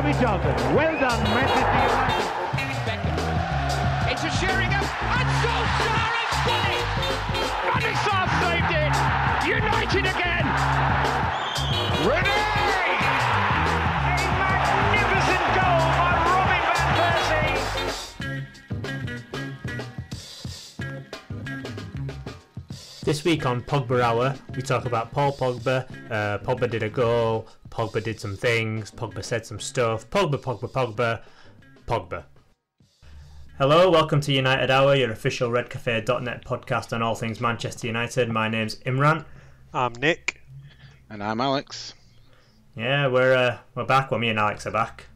Davy Johnson. Well done, Manchester United. Beckham into Sheringham and Solskjaer has done it. And the South saved it. United again. Ready! A magnificent goal by Robin van Persie. This week on Pogba Hour, we talk about Paul Pogba. Pogba did a goal, Pogba did some things, Pogba said some stuff. Pogba. Hello, welcome to United Hour, your official redcafe.net podcast on all things Manchester United. My name's Imran. I'm Nick. And I'm Alex. Yeah, we're back. Well, me and Alex are back.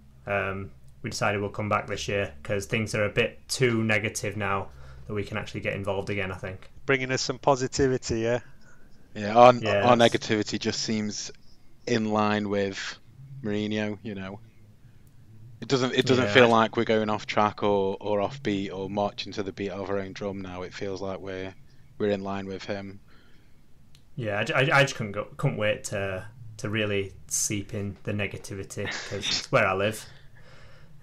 We decided we'll come back this year because things are a bit too negative now that we can actually get involved again, I think. Bringing us some positivity, yeah? Yeah, our negativity just seems in line with Mourinho, you know. It doesn't feel like we're going off track or off beat or marching to the beat of our own drum now. It feels like we're in line with him. Yeah, I just couldn't wait to really seep in the negativity because it's where I live.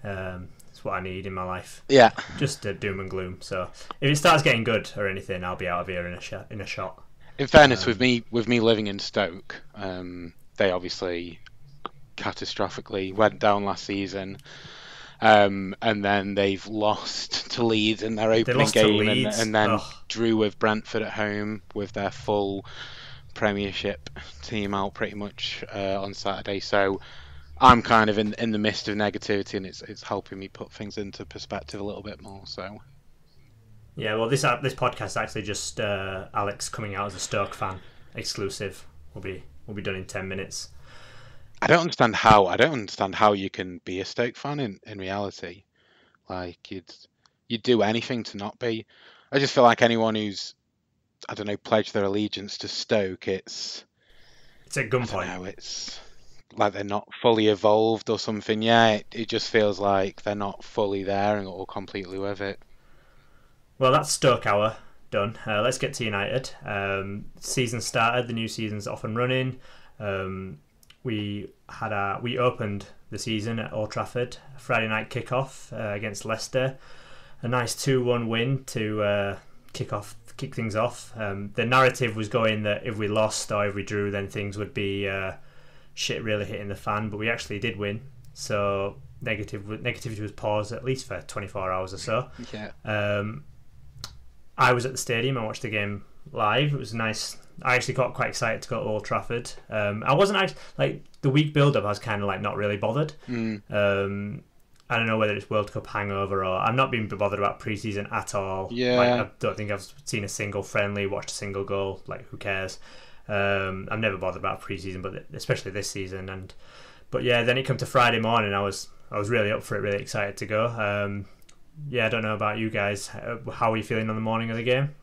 It's what I need in my life. Yeah. Just doom and gloom. So if it starts getting good or anything, I'll be out of here in a shot. In fairness, with me living in Stoke, they obviously catastrophically went down last season, and then they've lost to Leeds in their opening game, and then drew with Brentford at home with their full Premiership team out pretty much on Saturday. So I'm kind of in the midst of negativity, and it's helping me put things into perspective a little bit more. So yeah, well, this podcast is actually just Alex coming out as a Stoke fan exclusive. We'll be done in 10 minutes. I don't understand how you can be a Stoke fan in reality. Like you'd do anything to not be. I just feel like anyone who's, I don't know, pledged their allegiance to Stoke, it's at gunpoint. It's like they're not fully evolved or something. Yeah, it just feels like they're not fully there or completely with it. Well, that's Stoke Hour done. Let's get to United. Season started. The new season's off and running. We opened the season at Old Trafford, Friday night kickoff against Leicester. A nice 2-1 win to kick things off. The narrative was going that if we lost or if we drew, then things would be shit really hitting the fan. But we actually did win, so negativity was paused at least for 24 hours or so. Yeah. I was at the stadium. I watched the game live. It was nice. I actually got quite excited to go to Old Trafford. I wasn't actually, like, the week build-up, I was kind of like not really bothered. I don't know whether it's World Cup hangover or I'm not being bothered about pre-season at all. Yeah. Like, I don't think I've seen a single friendly, watched a single goal. Like, who cares? I'm never bothered about pre-season, but especially this season. But yeah, then it came to Friday morning. I was really up for it, really excited to go. Yeah, I don't know about you guys. How are you feeling on the morning of the game?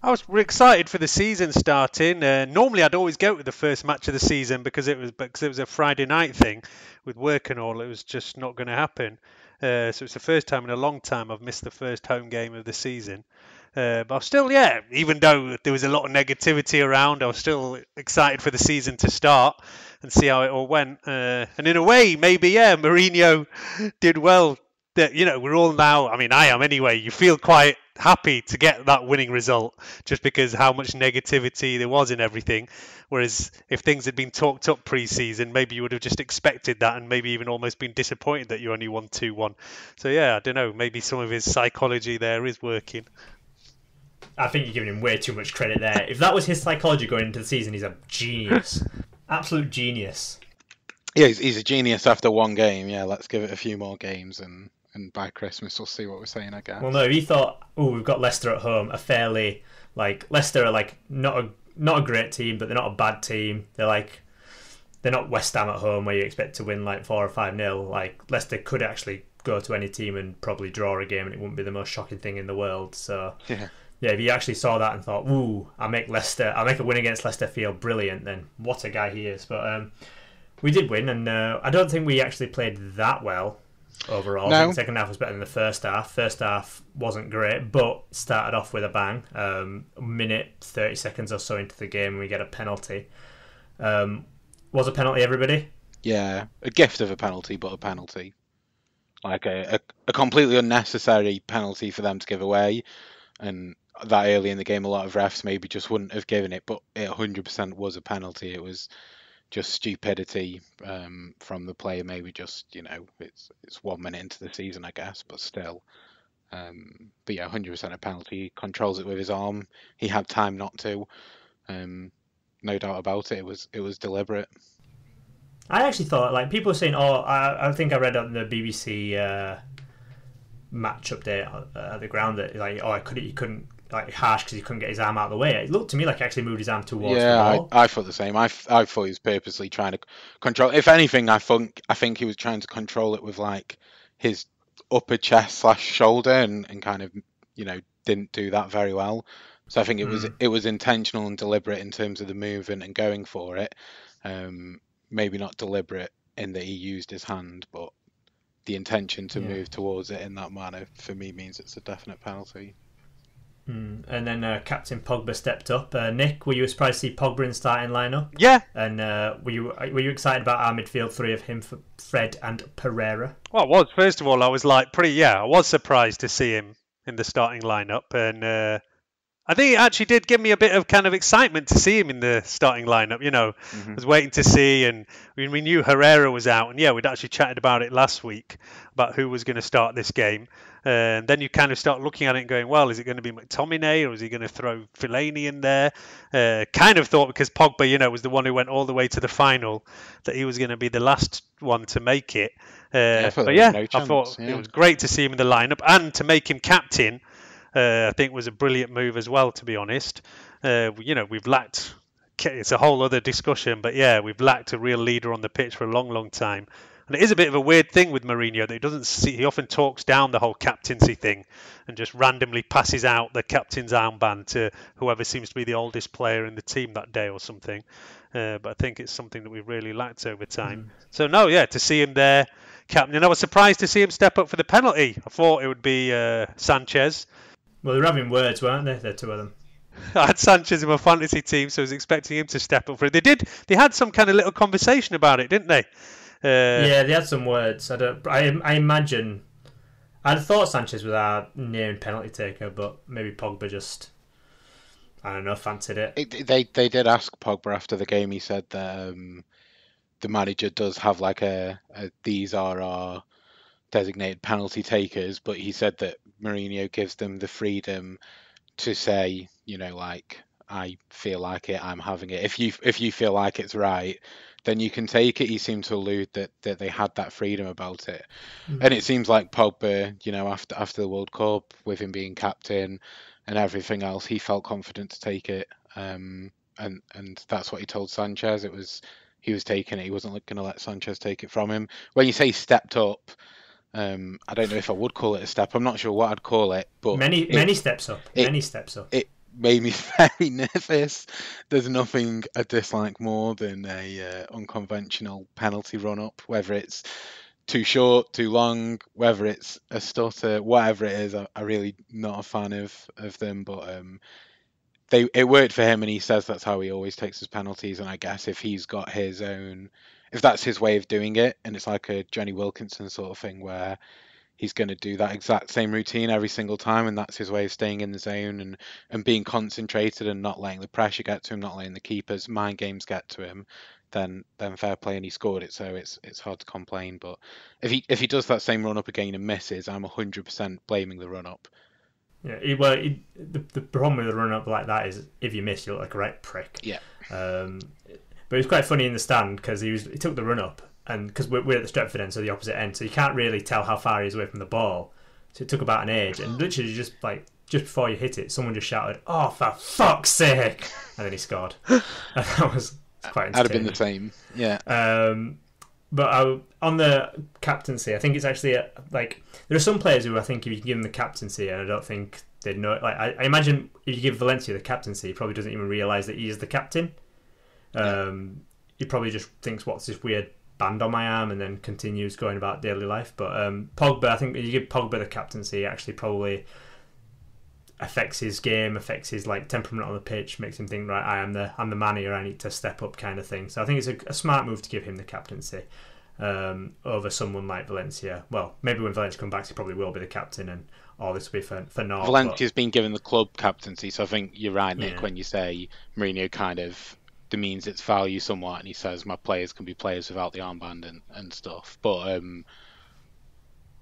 I was excited for the season starting. Normally, I'd always go to the first match of the season because it was a Friday night thing with work and all. It was just not going to happen. So it's the first time in a long time I've missed the first home game of the season. But I was still, even though there was a lot of negativity around, I was still excited for the season to start and see how it all went. And in a way, maybe, Mourinho did well. That, we're all now, I mean, I am anyway, you feel quite happy to get that winning result just because how much negativity there was in everything. Whereas if things had been talked up pre-season, maybe you would have just expected that and maybe even almost been disappointed that you only won 2-1. So I don't know, maybe some of his psychology there is working. I think you're giving him way too much credit there. If that was his psychology going into the season, he's a genius. Absolute genius. Yeah, he's a genius after one game. Yeah, let's give it a few more games and by Christmas we'll see what we're saying, I guess. Well, no, if he thought, we've got Leicester at home, Leicester are not a great team, but they're not a bad team. They're not West Ham at home where you expect to win 4 or 5-0. Like, Leicester could actually go to any team and probably draw a game, and it wouldn't be the most shocking thing in the world. So yeah, if he actually saw that and thought, I'll make a win against Leicester feel brilliant, then what a guy he is. But we did win, and I don't think we actually played that well overall. No. I think the second half was better than the first half. First half wasn't great, but started off with a bang. A minute, 30 seconds or so into the game, we get a penalty. Was a penalty, everybody? Yeah, a gift of a penalty, but a penalty. Like a completely unnecessary penalty for them to give away. And that early in the game, a lot of refs maybe just wouldn't have given it, but it 100% was a penalty. It was just stupidity from the player. Maybe just, it's 1 minute into the season, I guess, but still. But yeah, 100% a penalty. He controls it with his arm. He had time not to. No doubt about it. It was deliberate. I actually thought, like, people were saying, I think I read on the BBC match update at the ground that, like, he couldn't, like, harsh because he couldn't get his arm out of the way. It looked to me like he actually moved his arm towards the ball. I thought the same. I thought he was purposely trying to control. If anything, I think he was trying to control it with, like, his upper chest / shoulder and kind of, didn't do that very well. So I think it was intentional and deliberate in terms of the move and going for it. Maybe not deliberate in that he used his hand, but the intention to move towards it in that manner for me means it's a definite penalty. And then Captain Pogba stepped up. Nick, were you surprised to see Pogba in the starting lineup? Yeah. And were you excited about our midfield three of him, Fred and Pereira? Well, I was. First of all, I was like I was surprised to see him in the starting lineup, and I think it actually did give me a bit of kind of excitement to see him in the starting lineup. I was waiting to see, and we knew Herrera was out, and we'd actually chatted about it last week about who was going to start this game. And then you kind of start looking at it and going, well, is it going to be McTominay or is he going to throw Fellaini in there? Kind of thought because Pogba, was the one who went all the way to the final, that he was going to be the last one to make it. I thought it was great to see him in the lineup and to make him captain. I think was a brilliant move as well, to be honest. We've lacked, it's a whole other discussion, but we've lacked a real leader on the pitch for a long, long time. And it is a bit of a weird thing with Mourinho that he often talks down the whole captaincy thing and just randomly passes out the captain's armband to whoever seems to be the oldest player in the team that day or something. But I think it's something that we've really lacked over time. So to see him there, captain, and I was surprised to see him step up for the penalty. I thought it would be Sanchez. Well, they were having words, weren't they? The two of them. I had Sanchez in my fantasy team, so I was expecting him to step up for it. They had some kind of little conversation about it, didn't they? They had some words. I imagine. I'd thought Sanchez was our near penalty taker, but maybe Pogba just, I don't know, fancied it. They did ask Pogba after the game. He said that the manager does have like these are our designated penalty takers, but he said that Mourinho gives them the freedom to say, like, I feel like it, I'm having it. If you feel like it's right, then you can take it. He seemed to allude that they had that freedom about it. And it seems like Pogba, after the World Cup, with him being captain and everything else, he felt confident to take it. And that's what he told Sanchez. He was taking it. He wasn't going to let Sanchez take it from him. When you say stepped up, I don't know if I would call it a step. I'm not sure what I'd call it, but many steps up. Many steps up. It made me very nervous. There's nothing I dislike more than a unconventional penalty run up, whether it's too short, too long, whether it's a stutter, whatever it is. I really not a fan of them, but it worked for him, and he says that's how he always takes his penalties. And I guess if he's got his own, if that's his way of doing it, and it's like a Johnny Wilkinson sort of thing where he's going to do that exact same routine every single time, and that's his way of staying in the zone and being concentrated and not letting the pressure get to him, not letting the keeper's mind games get to him, then fair play, and he scored it, so it's hard to complain. But if he does that same run up again and misses, I'm 100% blaming the run up. Yeah, the problem with a run up like that is if you miss, you look like a right prick. Yeah. But it was quite funny in the stand because he took the run up, and because we're at the Stretford end, so the opposite end, so you can't really tell how far he is away from the ball. So it took about an age, and literally just before you hit it, someone just shouted, "Oh, for fuck's sake!" and then he scored. And that was quite entertaining. That'd have been the same, yeah. But on the captaincy, I think it's actually there are some players who I think if you give them the captaincy, and I don't think they'd know. Like I imagine if you give Valencia the captaincy, he probably doesn't even realise that he is the captain. He probably just thinks, "What's this weird band on my arm?" and then continues going about daily life. But Pogba, I think if you give Pogba the captaincy, actually probably affects his game, affects his like temperament on the pitch, makes him think, right, I'm the man here, I need to step up, kind of thing. So I think it's a smart move to give him the captaincy over someone like Valencia. Well, maybe when Valencia comes back, he probably will be the captain, and all this will be for naught. Valencia's been given the club captaincy, so I think you're right, Nick, when you say Mourinho kind of demeans its value somewhat, and he says my players can be players without the armband and stuff. But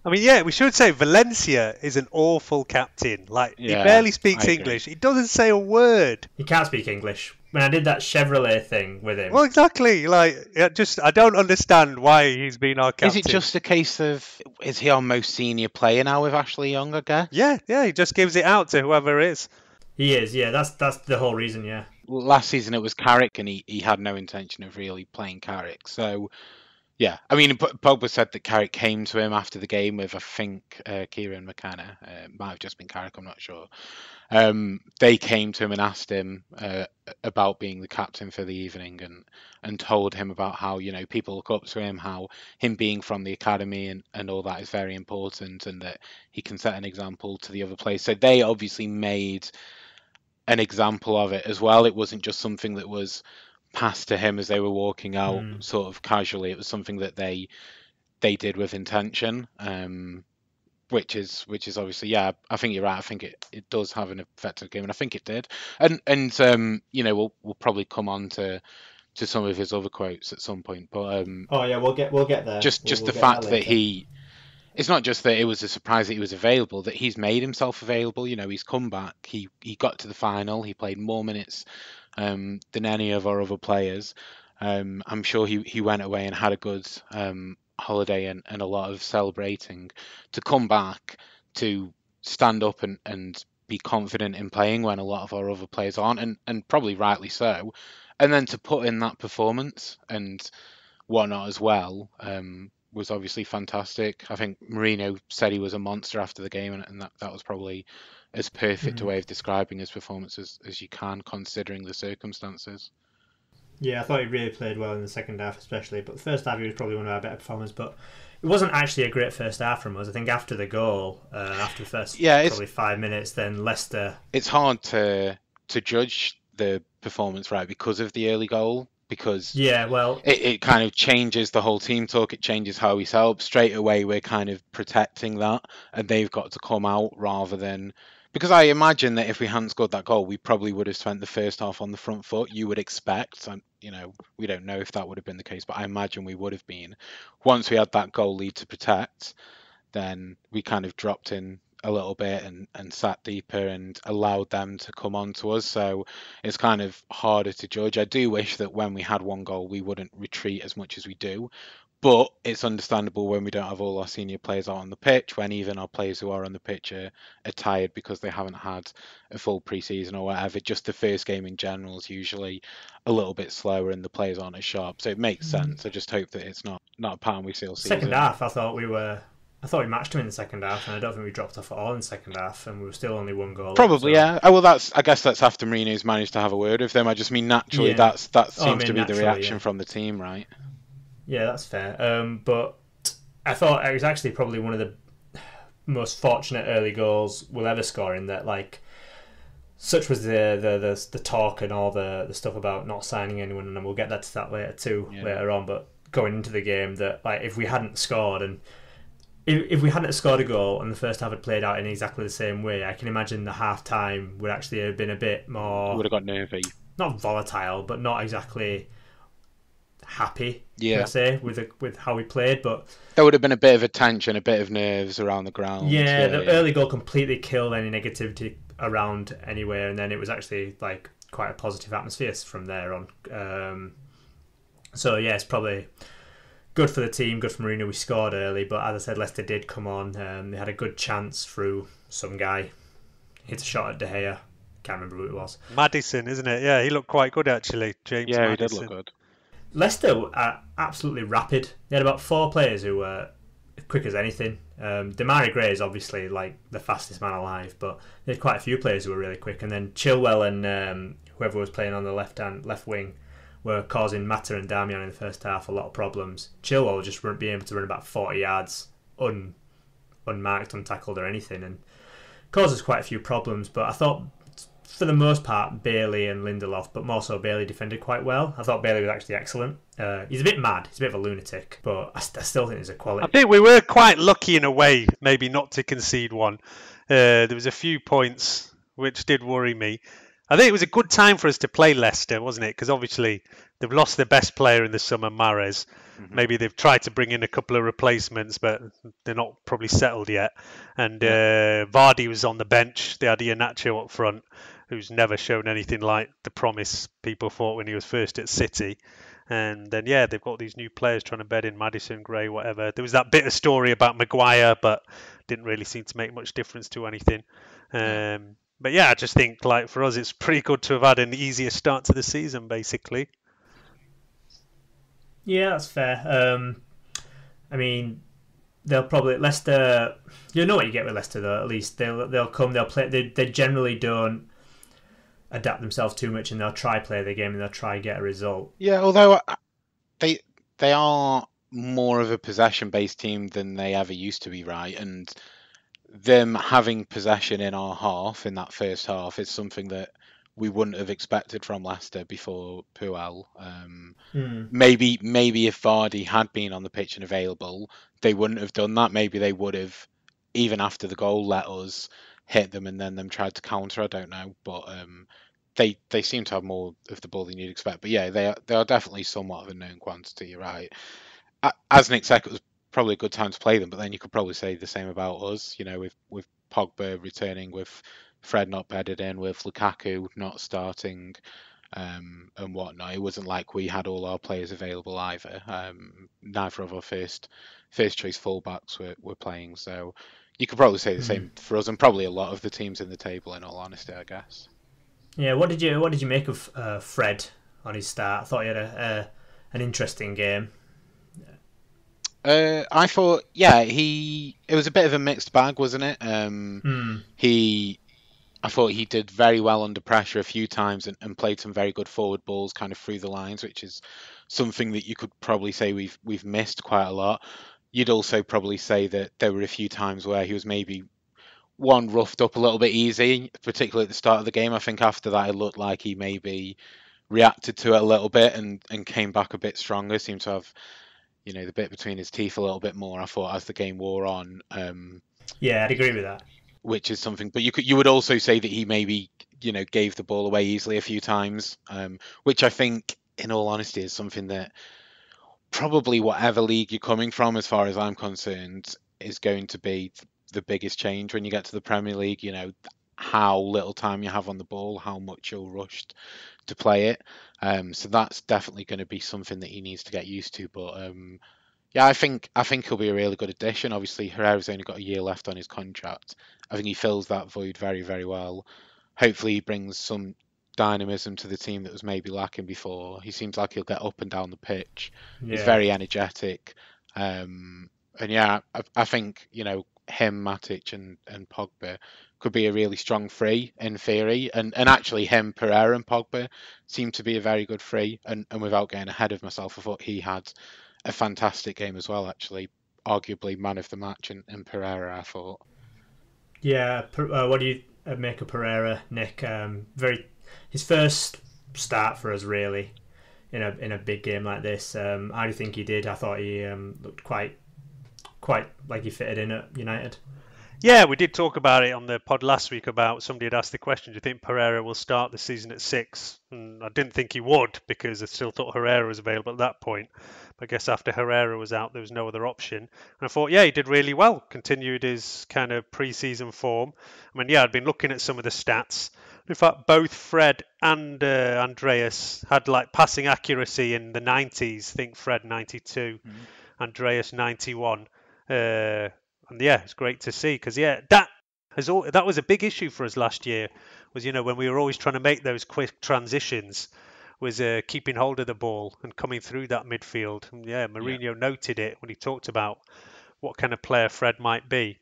I mean, yeah, we should say Valencia is an awful captain. Like, he barely speaks English. He doesn't say a word. He can't speak English. When I did that Chevrolet thing with him... Well, exactly. Like, I don't understand why he's been our captain. Is it just a case of, is he our most senior player now with Ashley Young, I guess? Yeah, he just gives it out to whoever it is. He is, yeah. That's the whole reason, yeah. Last season it was Carrick, and he had no intention of really playing Carrick. So, yeah. I mean, Pogba said that Carrick came to him after the game with, I think, Kieran McKenna. Might have just been Carrick, I'm not sure. They came to him and asked him about being the captain for the evening, and told him about how, you know, people look up to him, how him being from the academy and all that is very important, and that he can set an example to the other players. So they obviously made an example of it as well. It wasn't just something that was passed to him as they were walking out sort of casually. It was something that they did with intention. Which is obviously, yeah, I think you're right. I think it does have an effect on the game, and I think it did. And you know, we'll probably come on to some of his other quotes at some point. But we'll get there. Just the fact that it's not just that it was a surprise that he was available, that he's made himself available. You know, he's come back. He got to the final. He played more minutes than any of our other players. I'm sure he went away and had a good holiday and a lot of celebrating. To come back, to stand up and be confident in playing when a lot of our other players aren't, and probably rightly so, and then to put in that performance and whatnot as well, was obviously fantastic. I think Mourinho said he was a monster after the game, and that was probably as perfect a way of describing his performance as you can, considering the circumstances. Yeah, I thought he really played well in the second half especially, but the first half he was probably one of our better performers. But it wasn't actually a great first half from us. I think after the goal, after the first probably 5 minutes, then Leicester... It's hard to judge the performance, right, because of the early goal, because it kind of changes the whole team talk. It changes how we sell. Straight away we're kind of protecting that, and they've got to come out rather than... Because I imagine that if we hadn't scored that goal, we probably would have spent the first half on the front foot. You would expect, and you know, we don't know if that would have been the case, but I imagine we would have been. Once we had that goal lead to protect, then we kind of dropped in a little bit and sat deeper and allowed them to come on to us. So it's kind of harder to judge. I do wish that when we had one goal, we wouldn't retreat as much as we do. But it's understandable when we don't have all our senior players out on the pitch, when even our players who are on the pitch are tired because they haven't had a full pre-season or whatever. Just the first game in general is usually a little bit slower and the players aren't as sharp. So it makes sense. I just hope that it's not a pattern we see all season. Second half, I thought we matched them in the second half, and I don't think we dropped off at all in the second half, and we were still only one goal. Probably, yeah. Oh, well, I guess that's after Mourinho's managed to have a word with them. I just mean naturally, that seems to be the reaction from the team, right? Yeah, that's fair. But I thought it was actually probably one of the most fortunate early goals we'll ever score, in that, like, such was the talk and all the stuff about not signing anyone, and we'll get to that later on. But going into the game, that like if we hadn't scored, and if we hadn't scored a goal and the first half had played out in exactly the same way, I can imagine the half time would actually have been a bit more... Would have got nervy. Not volatile, but not exactly happy, per se, with how we played. But there would have been a bit of a tension, a bit of nerves around the ground. Yeah, the early goal completely killed any negativity around anywhere, and then it was actually like quite a positive atmosphere from there on. So yeah, it's probably good for the team, good for Mourinho. We scored early, but as I said, Leicester did come on. They had a good chance through some guy, hit a shot at De Gea. Can't remember who it was. Madison, isn't it? Yeah, he looked quite good actually, James. Yeah, Madison. He did look good. Leicester are absolutely rapid. They had about 4 players who were quick as anything. Demarai Gray is obviously like the fastest man alive, but they had quite a few players who were really quick. And then Chilwell and whoever was playing on the left wing were causing Mata and Damian in the first half a lot of problems. Chilwell just wouldn't be able to run about 40 yards unmarked, untackled or anything. And causes quite a few problems. But I thought, for the most part, Bailey and Lindelof, but more so Bailey, defended quite well. I thought Bailey was actually excellent. He's a bit mad. He's a bit of a lunatic, but I still think there's a quality. I think we were quite lucky in a way, maybe not to concede one. There was a few points which did worry me. I think it was a good time for us to play Leicester, wasn't it? Because obviously they've lost their best player in the summer, Mahrez. Maybe they've tried to bring in a couple of replacements, but they're not probably settled yet. And Vardy was on the bench. They had Iheanacho up front, who's never shown anything like the promise people thought when he was first at City. And then, they've got these new players trying to bed in Maddison, Gray, whatever. There was that bit of story about Maguire, but didn't really seem to make much difference to anything. But I just think, like, for us, it's pretty good to have had an easier start to the season, basically. Yeah, that's fair. I mean, they'll probably Leicester. You know what you get with Leicester, though. At least they'll come, they'll play. They generally don't adapt themselves too much, and they'll try play the game and they'll try get a result. Yeah, although they are more of a possession-based team than they ever used to be, right? And them having possession in our half, in that first half, is something that we wouldn't have expected from Leicester before Puel. Maybe if Vardy had been on the pitch and available, they wouldn't have done that. Maybe they would have, even after the goal, let us hit them and then them tried to counter. I don't know, but they seem to have more of the ball than you'd expect. But yeah, they are definitely somewhat of a known quantity. You're right. As Nick said, it was probably a good time to play them, but then you could probably say the same about us. You know, with Pogba returning, with Fred not bedded in, with Lukaku not starting, and whatnot. It wasn't like we had all our players available either. Neither of our first choice fullbacks were playing, so you could probably say the same for us, and probably a lot of the teams in the table. In all honesty, I guess. Yeah. What did you make of Fred on his start? I thought he had an interesting game. I thought, it was a bit of a mixed bag, wasn't it? I thought he did very well under pressure a few times and played some very good forward balls kind of through the lines, which is something that you could probably say we've missed quite a lot. You'd also probably say that there were a few times where he was maybe roughed up a little bit easy, particularly at the start of the game. I think after that it looked like he maybe reacted to it a little bit and came back a bit stronger, seemed to have the bit between his teeth a little bit more, I thought, as the game wore on. I'd agree with that. Which is something, but you would also say that he maybe gave the ball away easily a few times, which I think, in all honesty, is something that probably whatever league you're coming from, as far as I'm concerned, is going to be the biggest change when you get to the Premier League. How little time you have on the ball, how much you're rushed to play it. So that's definitely going to be something that he needs to get used to. But I think he'll be a really good addition. Obviously, Herrera's only got a year left on his contract. I think he fills that void very, very well. Hopefully, he brings some dynamism to the team that was maybe lacking before. He seems like he'll get up and down the pitch. Yeah. He's very energetic. I think him, Matic, and Pogba could be a really strong free in theory, and actually him, Pereira and Pogba seem to be a very good free, and without getting ahead of myself, I thought he had a fantastic game as well, actually, arguably man of the match in Pereira, I thought. Yeah, what do you make of Pereira, Nick? His first start for us, really, in a big game like this. How do you think he did? I thought he looked quite like he fitted in at United. Yeah, we did talk about it on the pod last week about somebody had asked the question, do you think Pereira will start the season at 6? And I didn't think he would because I still thought Herrera was available at that point. But I guess after Herrera was out, there was no other option. And I thought, he did really well, continued his kind of pre-season form. I mean, I'd been looking at some of the stats. In fact, both Fred and Andreas had like passing accuracy in the 90s. I think Fred 92, Andreas 91. And it's great to see because that was a big issue for us last year. Was when we were always trying to make those quick transitions, was keeping hold of the ball and coming through that midfield. And Mourinho noted it when he talked about what kind of player Fred might be.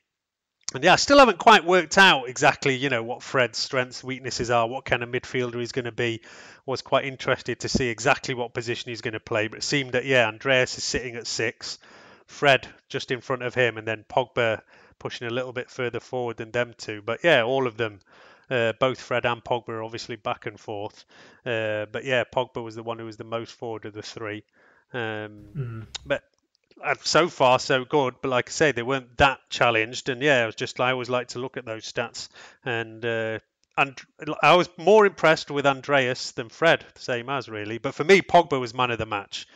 And I still haven't quite worked out exactly what Fred's strengths, weaknesses are, what kind of midfielder he's going to be. Was quite interested to see exactly what position he's going to play, but it seemed that Andreas is sitting at 6. Fred just in front of him, and then Pogba pushing a little bit further forward than them two. But yeah, all of them, both Fred and Pogba are obviously back and forth. But yeah, Pogba was the one who was the most forward of the three. But so far so good. But like I say, they weren't that challenged. And yeah, I always like to look at those stats. And I was more impressed with Andreas than Fred, same as really. But for me, Pogba was man of the match.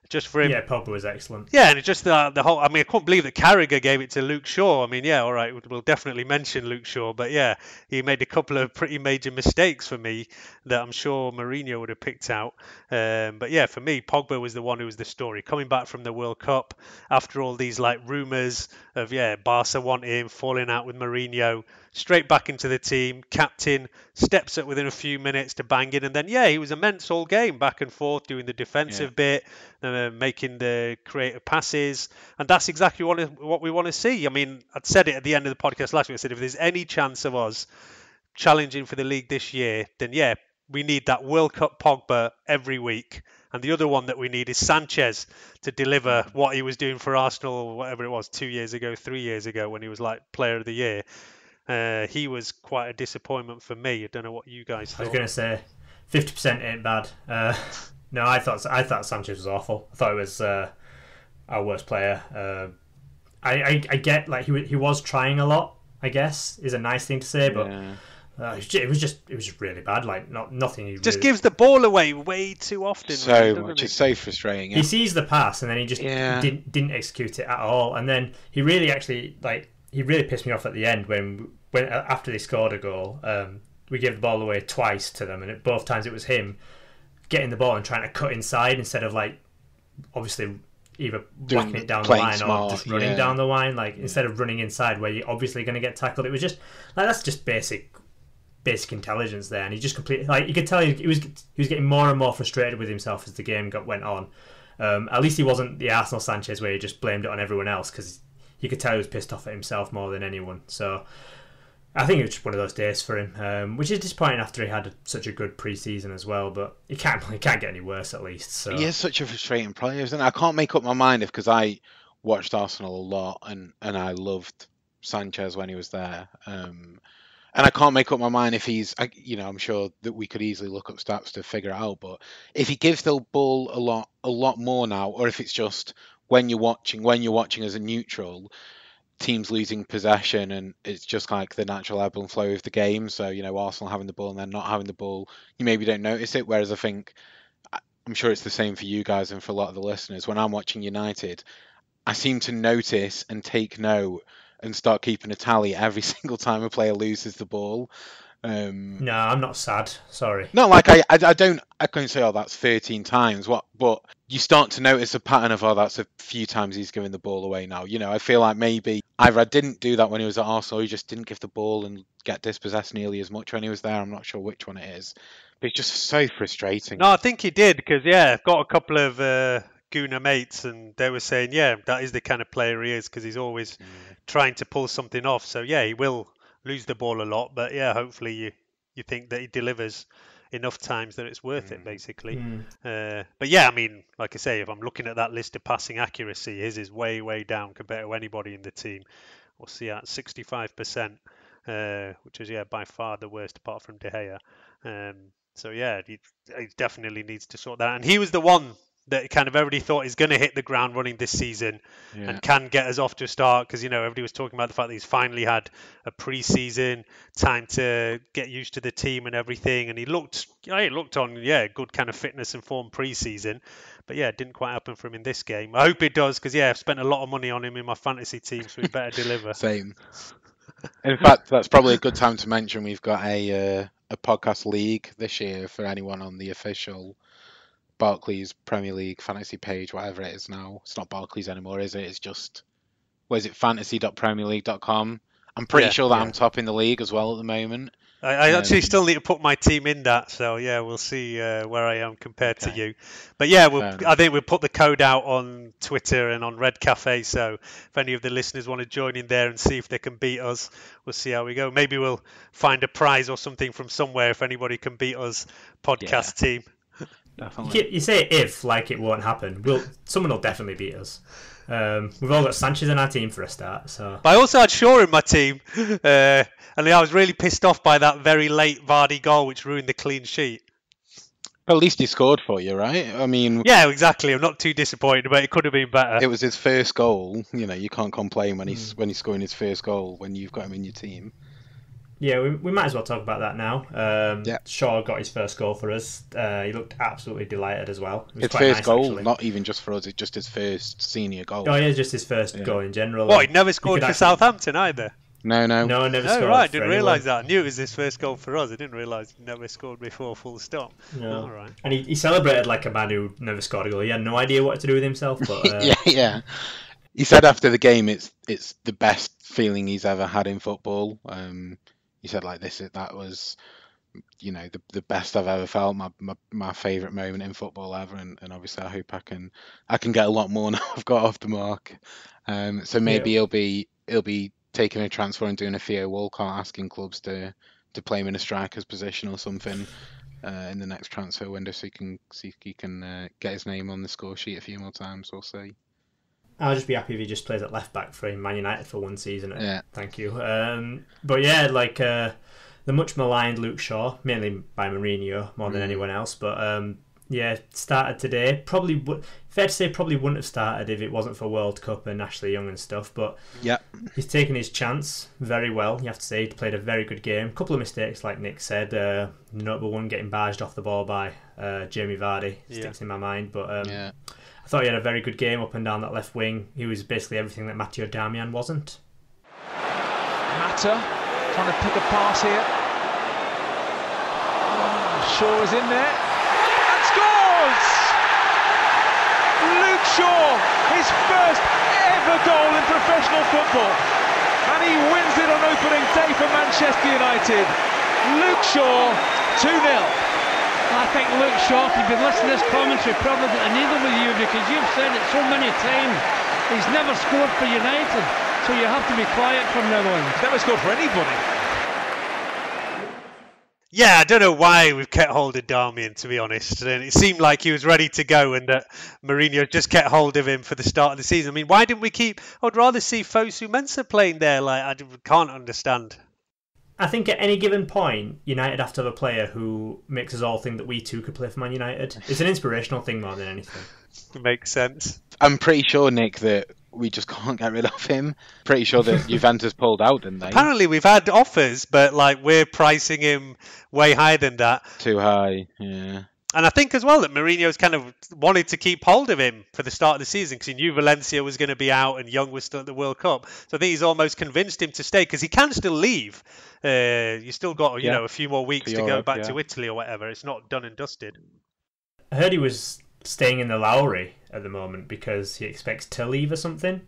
Just for him. Yeah, Pogba was excellent. Yeah, and it's just the whole. I mean, I couldn't believe that Carragher gave it to Luke Shaw. I mean, yeah, all right, we'll definitely mention Luke Shaw, but yeah, he made a couple of pretty major mistakes for me that I'm sure Mourinho would have picked out. But yeah, for me, Pogba was the one who was the story. Coming back from the World Cup after all these like rumours of Barca wanting him, falling out with Mourinho, straight back into the team, captain, steps up within a few minutes to bang in, and then he was immense all game, back and forth, doing the defensive bit, making the creative passes, and that's exactly what we want to see. I mean, I'd said it at the end of the podcast last week. I said if there's any chance of us challenging for the league this year, then we need that World Cup Pogba every week. And the other one that we need is Sanchez to deliver what he was doing for Arsenal, or whatever it was, 2 years ago, 3 years ago, when he was like Player of the Year. He was quite a disappointment for me. I don't know what you guys thought. I was going to say 50% ain't bad. No, I thought Sanchez was awful. I thought he was our worst player. I get like he was trying a lot, I guess, is a nice thing to say, but it was just really bad. Like nothing. He just gives the ball away way too often. So much. It's so frustrating. He sees the pass and then he just didn't execute it at all. And then he really pissed me off at the end when after they scored a goal. We gave the ball away twice to them, and both times it was him getting the ball and trying to cut inside instead of like obviously either whacking it down the line or just running down the line. Like instead of running inside where you're obviously going to get tackled, it was just like that's just basic intelligence there. And he just completely like you could tell he was getting more and more frustrated with himself as the game went on. At least he wasn't the Arsenal Sanchez where he just blamed it on everyone else, because you could tell he was pissed off at himself more than anyone. So I think it was just one of those days for him, which is disappointing after he had such a good pre-season as well. But he can't get any worse, at least. So he is such a frustrating player, isn't he? I can't make up my mind because I watched Arsenal a lot and I loved Sanchez when he was there. And I can't make up my mind if he's, I'm sure that we could easily look up stats to figure it out. But if he gives the ball a lot more now, or if it's just when you're watching as a neutral, teams losing possession and it's just like the natural ebb and flow of the game. So, Arsenal having the ball and then not having the ball, you maybe don't notice it. Whereas I think, I'm sure it's the same for you guys and for a lot of the listeners. When I'm watching United, I seem to notice and take note and start keeping a tally every single time a player loses the ball. No, I'm not sad. Sorry. No, like I can't say, that's 13 times. But you start to notice a pattern of, that's a few times he's giving the ball away now. I feel like maybe either I didn't do that when he was at Arsenal, he just didn't give the ball and get dispossessed nearly as much when he was there. I'm not sure which one it is. But it's just so frustrating. No, I think he did, because I've got a couple of Gooner mates, and they were saying, that is the kind of player he is, because he's always trying to pull something off. So he will lose the ball a lot, but hopefully you think that he delivers enough times that it's worth it, basically. But I mean, like I say, if I'm looking at that list of passing accuracy, his is way down compared to anybody in the team. We'll see at 65%, which is by far the worst apart from De Gea. So he definitely needs to sort that out. And he was the one that kind of everybody thought is going to hit the ground running this season and can get us off to a start, because everybody was talking about the fact that he's finally had a pre-season time to get used to the team and everything, and he looked on good kind of fitness and form pre-season, but it didn't quite happen for him in this game. I hope it does, because I've spent a lot of money on him in my fantasy team, so he better deliver. Same. In fact, that's probably a good time to mention we've got a podcast league this year for anyone on the official Barclays Premier League fantasy page, whatever it is now. It's not Barclays anymore, is it? It's just, fantasy.premierleague.com. I'm pretty sure that I'm top in the league as well at the moment. I actually still need to put my team in that, so we'll see where I am compared to you. But I think we'll put the code out on Twitter and on Red Cafe, so if any of the listeners want to join in there and see if they can beat us, we'll see how we go. Maybe we'll find a prize or something from somewhere if anybody can beat us, podcast team. definitely. You say if, like it won't happen. Someone will definitely beat us. We've all got Sanchez in our team for a start. So, but I also had Shaw in my team, and I was really pissed off by that very late Vardy goal, which ruined the clean sheet. At least he scored for you, right? I mean, yeah, exactly. I'm not too disappointed, but it could have been better. It was his first goal. You can't complain when he's scoring his first goal when you've got him in your team. Yeah, we might as well talk about that now. Yeah. Shaw got his first goal for us. He looked absolutely delighted as well. It was His quite first nice, goal, actually. not even just for us, it's just his first senior goal. Oh, yeah, just his first goal in general. What, he never scored for Southampton either? No. No, never scored. Oh, right, for didn't anyone. realise that. I knew it was his first goal for us. I didn't realise he never scored before, full stop. No. All right. And he celebrated like a man who never scored a goal. He had no idea what to do with himself. But Yeah. He said after the game, it's the best feeling he's ever had in football. He said that was, the best I've ever felt. My favourite moment in football ever, and obviously I hope I can get a lot more now I've got off the mark. So maybe he'll be taking a transfer and doing a Theo Walcott, asking clubs to play him in a striker's position or something in the next transfer window, so he can get his name on the score sheet a few more times. We'll see. I'll just be happy if he just plays at left back for Man United for one season. Yeah. Thank you. But yeah, the much maligned Luke Shaw, mainly by Mourinho more than anyone else. But started today. Fair to say, probably wouldn't have started if it wasn't for World Cup and Ashley Young and stuff. But he's taken his chance very well. You have to say he played a very good game. A couple of mistakes, like Nick said. Notable one getting barged off the ball by Jamie Vardy sticks in my mind. But I thought he had a very good game up and down that left wing. He was basically everything that Matteo Darmian wasn't. Mata trying to pick a pass here. Shaw is in there and scores! Luke Shaw, his first ever goal in professional football, and he wins it on opening day for Manchester United. Luke Shaw, 2-0. I think Luke Shaw, if you've been listening to this commentary, probably neither will you, because you've said it so many times. He's never scored for United, so you have to be quiet from now on. He's never scored for anybody. Yeah, I don't know why we've kept hold of Darmian, to be honest. And it seemed like he was ready to go, and that Mourinho just kept hold of him for the start of the season. I mean, why didn't we keep... I'd rather see Fosu Mensah playing there. I can't understand. I think at any given point, United have to have a player who makes us all think that we too could play for Man United. It's an inspirational thing more than anything. It makes sense. I'm pretty sure, Nick, that we just can't get rid of him. Pretty sure that Juventus pulled out, didn't they? Apparently we've had offers, but we're pricing him way higher than that. Too high, yeah. And I think as well that Mourinho's kind of wanted to keep hold of him for the start of the season because he knew Valencia was going to be out and Young was still at the World Cup. So I think he's almost convinced him to stay because he can still leave. You still got a few more weeks to go back to Italy or whatever. It's not done and dusted. I heard he was staying in the Lowry at the moment because he expects to leave or something.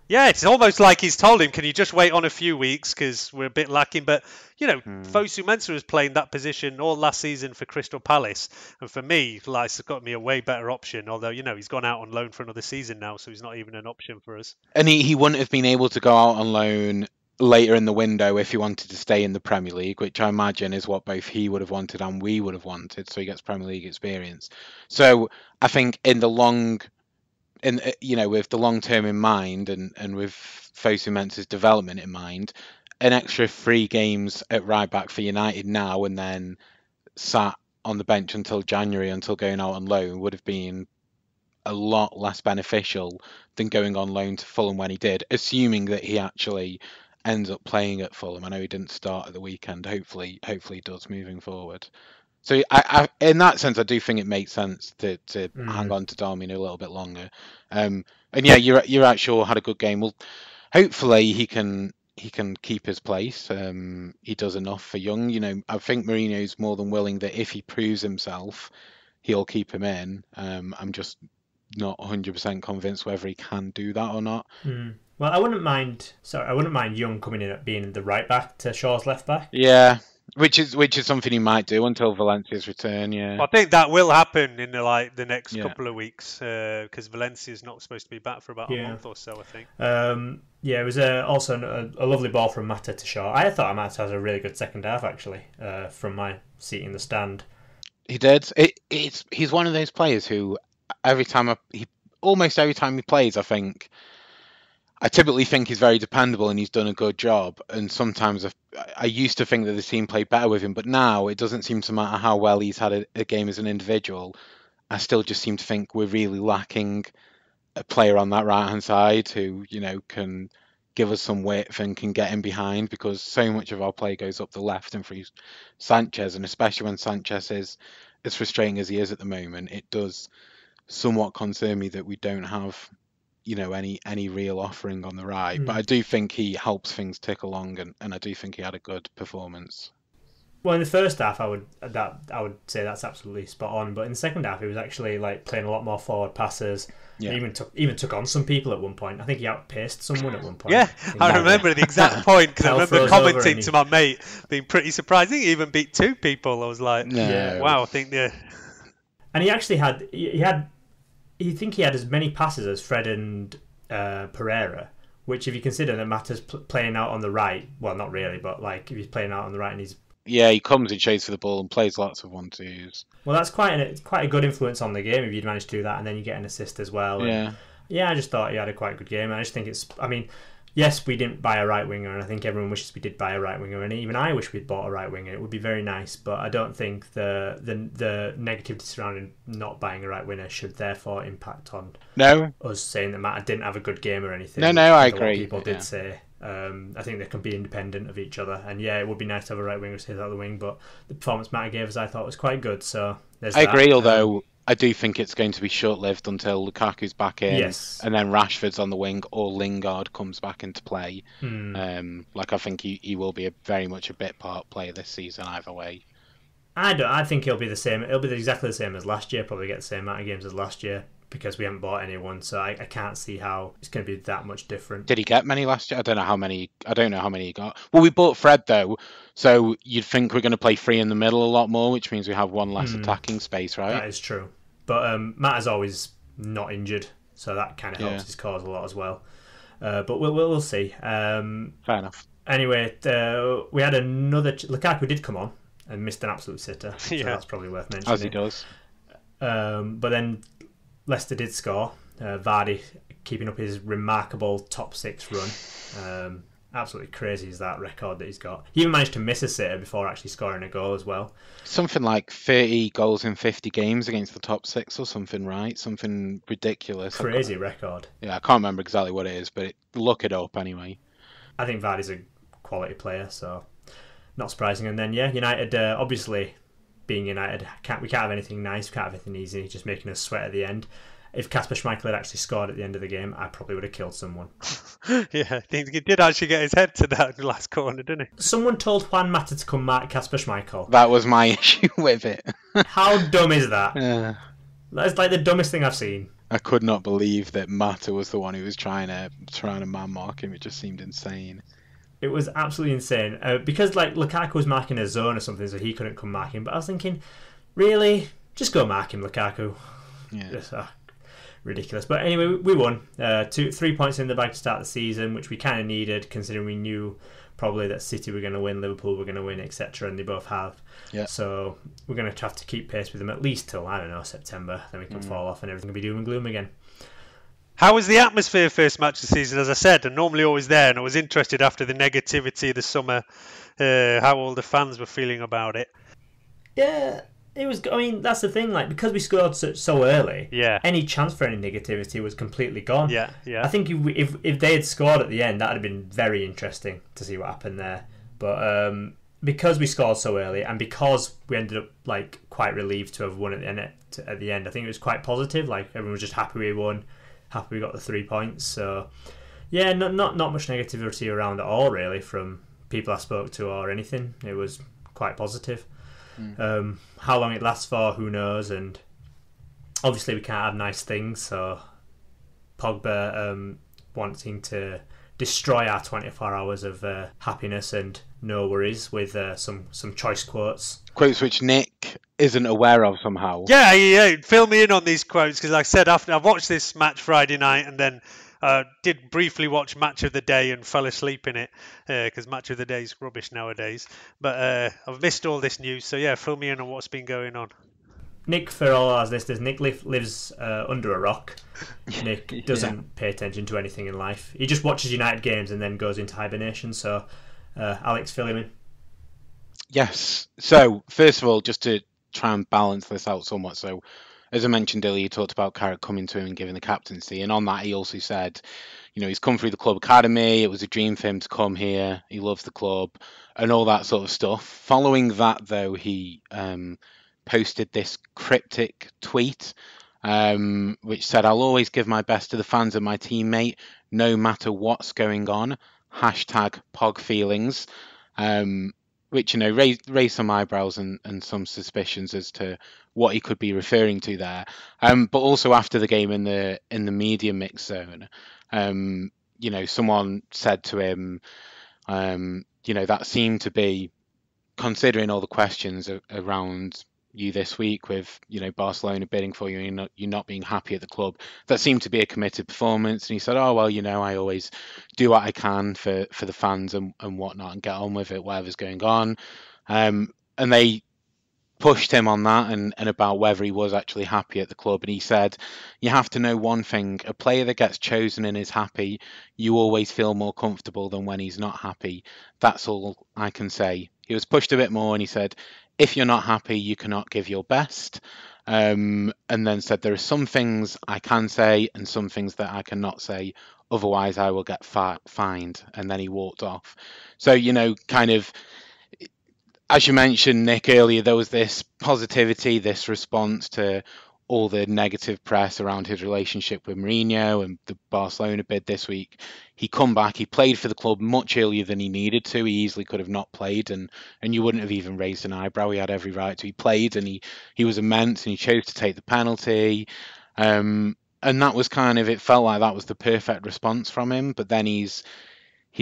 Yeah, it's almost like he's told him, can you just wait on a few weeks because we're a bit lacking. But, Fosu Mensah was playing that position all last season for Crystal Palace. And for me, it's got me a way better option. Although, he's gone out on loan for another season now, so he's not even an option for us. And he wouldn't have been able to go out on loan later in the window if he wanted to stay in the Premier League, which I imagine is what both he would have wanted and we would have wanted. So he gets Premier League experience. So I think with the long term in mind and with Fosu Mensah's development in mind, an extra 3 games at right back for United now and then sat on the bench until January, until going out on loan, would have been a lot less beneficial than going on loan to Fulham when he did, assuming that he actually ends up playing at Fulham. I know he didn't start at the weekend. Hopefully he does moving forward. So I in that sense, I do think it makes sense to hang on to Darmian a little bit longer. And yeah, you're right. Shaw had a good game. Well, hopefully he can keep his place. He does enough for Young. I think Mourinho's more than willing that if he proves himself, he'll keep him in. I'm just not 100% convinced whether he can do that or not. Well, I wouldn't mind Young coming in at being the right back to Shaw's left back. Yeah. Which is something he might do until Valencia's return, yeah. I think that will happen in the next couple of weeks because Valencia's not supposed to be back for about a month or so, I think. It was also a lovely ball from Mata to Shaw. I thought Mata has a really good second half, actually, from my seat in the stand. He did. He's one of those players who almost every time he plays, I typically think he's very dependable and he's done a good job. And sometimes I used to think that the team played better with him, but now it doesn't seem to matter how well he's had a game as an individual. I still just seem to think we're really lacking a player on that right-hand side who, can give us some width and can get in behind, because so much of our play goes up the left and through Sanchez, and especially when Sanchez is as frustrating as he is at the moment, it does somewhat concern me that we don't have any real offering on the right. But I do think he helps things tick along, and I do think he had a good performance. Well, in the first half, I would say that's absolutely spot on. But in the second half, he was actually playing a lot more forward passes. Yeah. Even took on some people at one point. I think he outpaced someone at one point. Yeah, I remember the exact point, because I remember commenting to my mate, being pretty surprised. I think he even beat 2 people. I was like, wow, I think And he actually had as many passes as Fred and Pereira, which, if you consider that Mata's playing out on the right, well, not really, but if he's playing out on the right and he's... Yeah, he comes and chases for the ball and plays lots of 1-2s. Well, that's quite a good influence on the game if you'd manage to do that, and then you get an assist as well. And I just thought he had a quite good game. And I just think yes, we didn't buy a right winger, and I think everyone wishes we did buy a right winger, and even I wish we'd bought a right winger. It would be very nice, but I don't think the negativity surrounding not buying a right winger should therefore impact on us saying that Matt didn't have a good game or anything. No, I agree. People did say. I think they can be independent of each other, and it would be nice to have a right winger who out the wing, but the performance Matt gave us, I thought, was quite good. So I agree, although I do think it's going to be short-lived until Lukaku's back in, and then Rashford's on the wing, or Lingard comes back into play. I think he will be very much a bit part player this season either way. I think he'll be the same. It'll be exactly the same as last year. Probably get the same amount of games as last year, because we haven't bought anyone, so I can't see how it's going to be that much different. Did he get many last year? I don't know how many he got. Well, we bought Fred though, so you'd think we're going to play 3 in the middle a lot more, which means we have one less attacking space, right? That is true. But Matt is always not injured, so that kind of helps his cause a lot as well. But we'll see. Fair enough. Anyway, we had another... Lukaku did come on and missed an absolute sitter, so that's probably worth mentioning. As he does. But then Leicester did score. Vardy keeping up his remarkable top 6 run. Absolutely crazy is that record that he's got. He even managed to miss a sitter before actually scoring a goal as well. Something like 30 goals in 50 games against the top 6 or something, right? Something ridiculous. Crazy record. Yeah, I can't remember exactly what it is, but look it up anyway. I think Vardy's a quality player, so not surprising. And then, United, obviously, being United, we can't have anything nice, we can't have anything easy, just making us sweat at the end. If Kasper Schmeichel had actually scored at the end of the game, I probably would have killed someone. Yeah, I think he did actually get his head to that last corner, didn't he? Someone told Juan Mata to come mark Kasper Schmeichel. That was my issue with it. How dumb is that? Yeah. That's the dumbest thing I've seen. I could not believe that Mata was the one who was trying to man mark him. It just seemed insane. It was absolutely insane. Because Lukaku was marking a zone or something, so he couldn't come mark him. But I was thinking, really? Just go mark him, Lukaku. Yeah. Just, ridiculous. But anyway, we won. 3 points in the bag to start the season, which we kind of needed, considering we knew probably that City were going to win, Liverpool were going to win, etc. And they both have. Yeah. So we're going to have to keep pace with them at least till, September. Then we can fall off and everything will be doom and gloom again. How was the atmosphere first match of the season? As I said, I'm normally always there, and I was interested after the negativity of the summer, how all the fans were feeling about it. Yeah, it was. That's the thing. Because we scored so early, any chance for any negativity was completely gone. Yeah. I think if they had scored at the end, that would have been very interesting to see what happened there. But because we scored so early, and because we ended up quite relieved to have won at the end, I think it was quite positive. Everyone was just happy we won. Happy we got the 3 points. So yeah, not much negativity around at all really from people I spoke to or anything. It was quite positive. How long it lasts for, who knows? And obviously we can't have nice things. So Pogba wanting to destroy our 24 hours of happiness and no worries with some choice quotes which Nick isn't aware of somehow. Yeah, fill me in on these quotes, because like I said, after I watched this match Friday night and then did briefly watch Match of the Day and fell asleep in it, because Match of the Day is rubbish nowadays, but I've missed all this news, so fill me in on what's been going on. Nick, for all our listeners, Nick lives under a rock. Nick doesn't pay attention to anything in life. He just watches United games and then goes into hibernation. So, Alex, fill him in. Yes. So, first of all, just to try and balance this out somewhat. So, as I mentioned earlier, he talked about Carrick coming to him and giving the captaincy. And on that, he also said, he's come through the club academy. It was a dream for him to come here. He loves the club and all that sort of stuff. Following that, though, he posted this cryptic tweet, which said, "I'll always give my best to the fans and my teammate, no matter what's going on. #Pog feelings." Which raised some eyebrows and some suspicions as to what he could be referring to there. But also after the game in the media mix zone, someone said to him, that seemed to be, considering all the questions around you this week with Barcelona bidding for you and you're not being happy at the club, that seemed to be a committed performance. And he said, oh well, I always do what I can for the fans and whatnot and get on with it, whatever's going on. And they pushed him on that and about whether he was actually happy at the club, and he said, you have to know one thing: a player that gets chosen and is happy, you always feel more comfortable than when he's not happy. That's all I can say. He was pushed a bit more and he said, if you're not happy, you cannot give your best. And then said, there are some things I can say and some things that I cannot say, otherwise I will get fined. And then he walked off. So, kind of, as you mentioned, Nick, earlier, there was this positivity, this response to all the negative press around his relationship with Mourinho and the Barcelona bid this week. He come back, he played for the club much earlier than he needed to. He easily could have not played, and you wouldn't have even raised an eyebrow. He had every right to. He played, and he was immense, and he chose to take the penalty. And that was it felt like that was the perfect response from him. But then he's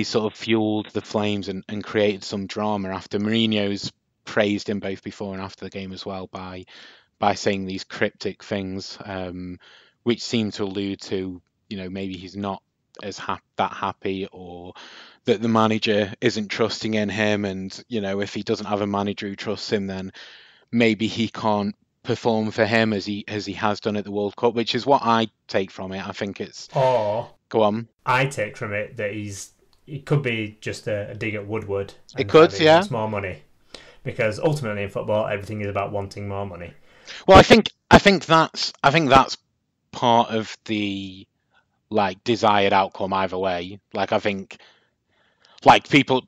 sort of fueled the flames and created some drama after Mourinho's praised him both before and after the game as well by saying these cryptic things, which seem to allude to, maybe he's not as that happy, or that the manager isn't trusting in him. And, if he doesn't have a manager who trusts him, then maybe he can't perform for him as he has done at the World Cup, which is what I take from it. I think it's... Or... Go on. I take from it that it could be just a dig at Woodward. It could, yeah. More money. Because ultimately in football, everything is about wanting more money. Well, I think that's part of the desired outcome either way. I think people,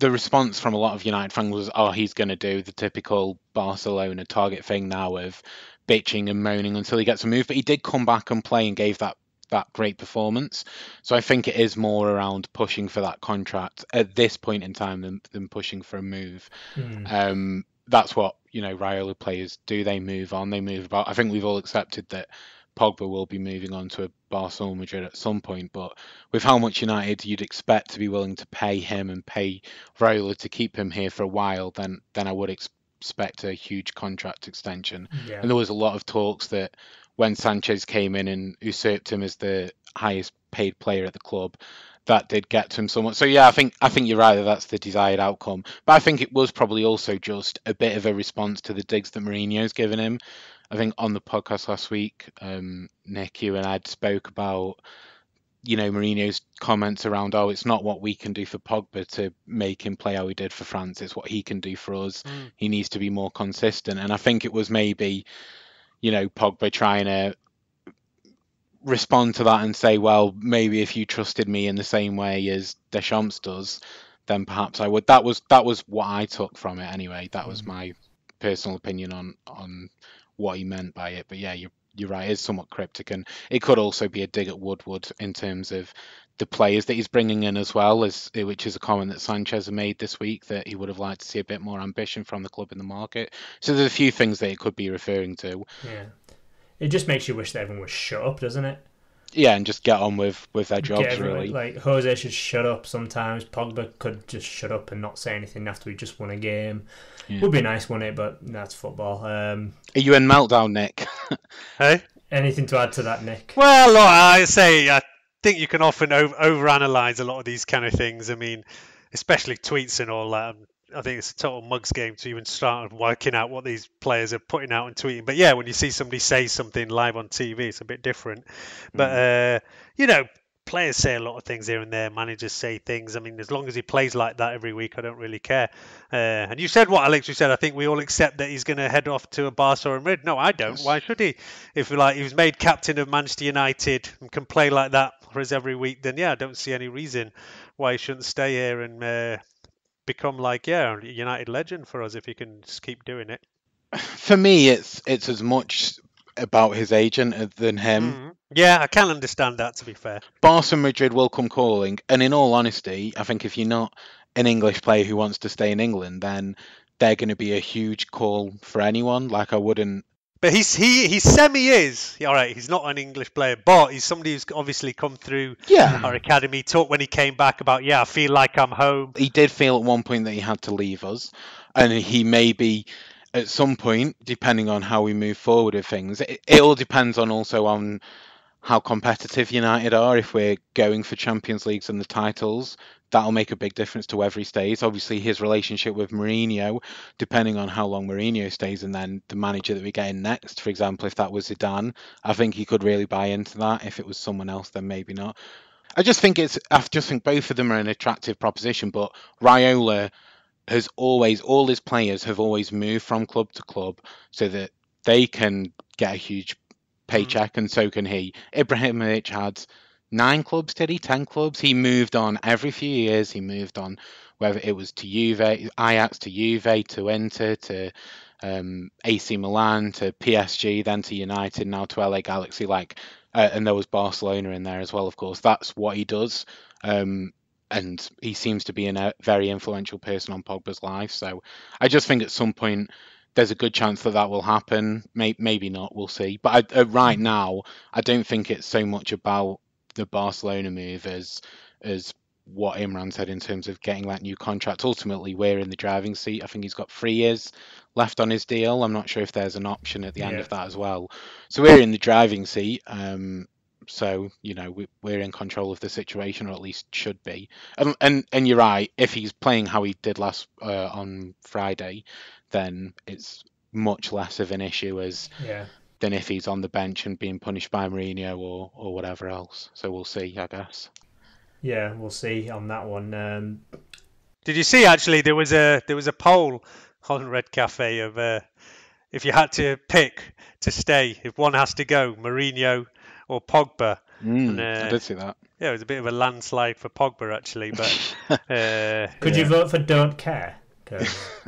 the response from a lot of United fans was, oh, he's going to do the typical Barcelona target thing now of bitching and moaning until he gets a move. But he did come back and play and gave that great performance. So I think it is more around pushing for that contract at this point in time than pushing for a move. That's what Raiola players do. They move on, they move about. I think we've all accepted that Pogba will be moving on to a Barcelona Madrid at some point, but with how much United you'd expect to be willing to pay him and pay Raiola to keep him here for a while, then I would expect a huge contract extension. Yeah. And there was a lot of talks that when Sanchez came in and usurped him as the highest paid player at the club, that did get to him somewhat. So yeah, I think you're right that that's the desired outcome. But I think it was probably also just a bit of a response to the digs that Mourinho's given him. I think on the podcast last week, Nick, you and Ed spoke about, Mourinho's comments around, oh, it's not what we can do for Pogba to make him play how he did for France. It's what he can do for us. He needs to be more consistent. And I think it was maybe, Pogba trying to respond to that and say, well, maybe if you trusted me in the same way as Deschamps does, then perhaps I would. That was what I took from it anyway. That was my personal opinion on what he meant by it. But yeah, you're right, it's somewhat cryptic, and it could also be a dig at Woodward in terms of the players that he's bringing in as well, which is a comment that Sanchez made this week, that he would have liked to see a bit more ambition from the club in the market. So there's a few things that it could be referring to. Yeah. It just makes you wish that everyone would shut up, doesn't it? Yeah, and just get on with their jobs, really. Like, Jose should shut up sometimes. Pogba could just shut up and not say anything after he just won a game. Yeah. Would be nice, wouldn't it? But that's football. Are you in meltdown, Nick? Hey? Anything to add to that, Nick? Well, look, I think you can often overanalyze a lot of these kind of things. I mean, especially tweets and all that. I think it's a total mugs game to even start working out what these players are putting out and tweeting. But yeah, when you see somebody say something live on TV, it's a bit different. But players say a lot of things here and there. Managers say things. I mean, as long as he plays like that every week, I don't really care. And you said what, Alex? You said I think we all accept that he's going to head off to a Barca or Madrid. No, I don't. Why should he? If he was made captain of Manchester United and can play like that for us every week, then yeah, I don't see any reason why he shouldn't stay here and become a United legend for us if he can just keep doing it. For me, it's as much about his agent than him. Yeah, I can understand that, to be fair. Barca and Madrid will come calling, and in all honesty, I think if you're not an English player who wants to stay in England, then they're going to be a huge call for anyone. Like, I wouldn't. But he semi-is. All right, he's not an English player, but he's somebody who's obviously come through our academy. Talked when he came back about, I feel like I'm home. He did feel at one point that he had to leave us, and he may be at some point, depending on how we move forward with things. It all depends on how competitive United are. If we're going for Champions Leagues and the titles, that'll make a big difference to whether he stays. Obviously, his relationship with Mourinho, depending on how long Mourinho stays, and then the manager that we get in next, for example, if that was Zidane, I think he could really buy into that. If it was someone else, then maybe not. I just think both of them are an attractive proposition, but Raiola has always, all his players have always moved from club to club so that they can get a huge paycheck, and so can he. Ibrahimovic had 9 clubs, did he? 10 clubs? He moved on every few years. He moved on, whether it was to Juve, Ajax to Juve, to Inter, to AC Milan, to PSG, then to United, now to LA Galaxy. And there was Barcelona in there as well, of course. That's what he does. And he seems to be a very influential person on Pogba's life. So I just think at some point there's a good chance that will happen. Maybe not, we'll see. But right now, I don't think it's so much about the Barcelona move as what Imran said in terms of getting that new contract. Ultimately, we're in the driving seat. I think he's got 3 years left on his deal. I'm not sure if there's an option at the end of that as well. So we're in the driving seat. So, we're in control of the situation, or at least should be. And you're right, if he's playing how he did last on Friday, then it's much less of an issue than if he's on the bench and being punished by Mourinho or whatever else. So we'll see, I guess. Yeah, we'll see on that one. Did you see, actually, there was a poll on Red Cafe of if you had to pick to stay, if one has to go, Mourinho or Pogba. I did see that. Yeah, it was a bit of a landslide for Pogba, actually. But could you vote for don't care?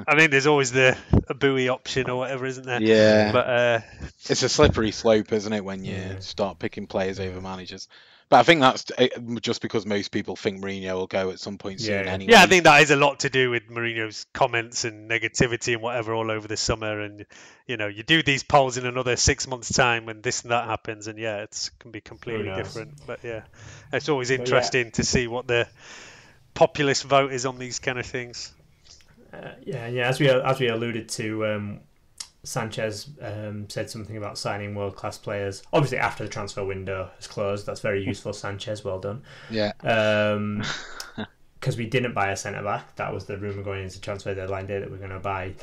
I think there's always a buoy option or whatever, isn't there? Yeah. But it's a slippery slope, isn't it, when you start picking players over managers? But I think that's just because most people think Mourinho will go at some point soon anyway. Yeah, I think that is a lot to do with Mourinho's comments and negativity and whatever all over the summer. And, you do these polls in another 6 months' time when this and that happens. And, it can be completely different. But, it's always interesting to see what the populist vote is on these kind of things. As we alluded to, Sanchez said something about signing world-class players. Obviously, after the transfer window has closed, that's very useful, Sanchez. Well done. Yeah. Because we didn't buy a centre-back. That was the rumour going into transfer deadline day, that we're going to buy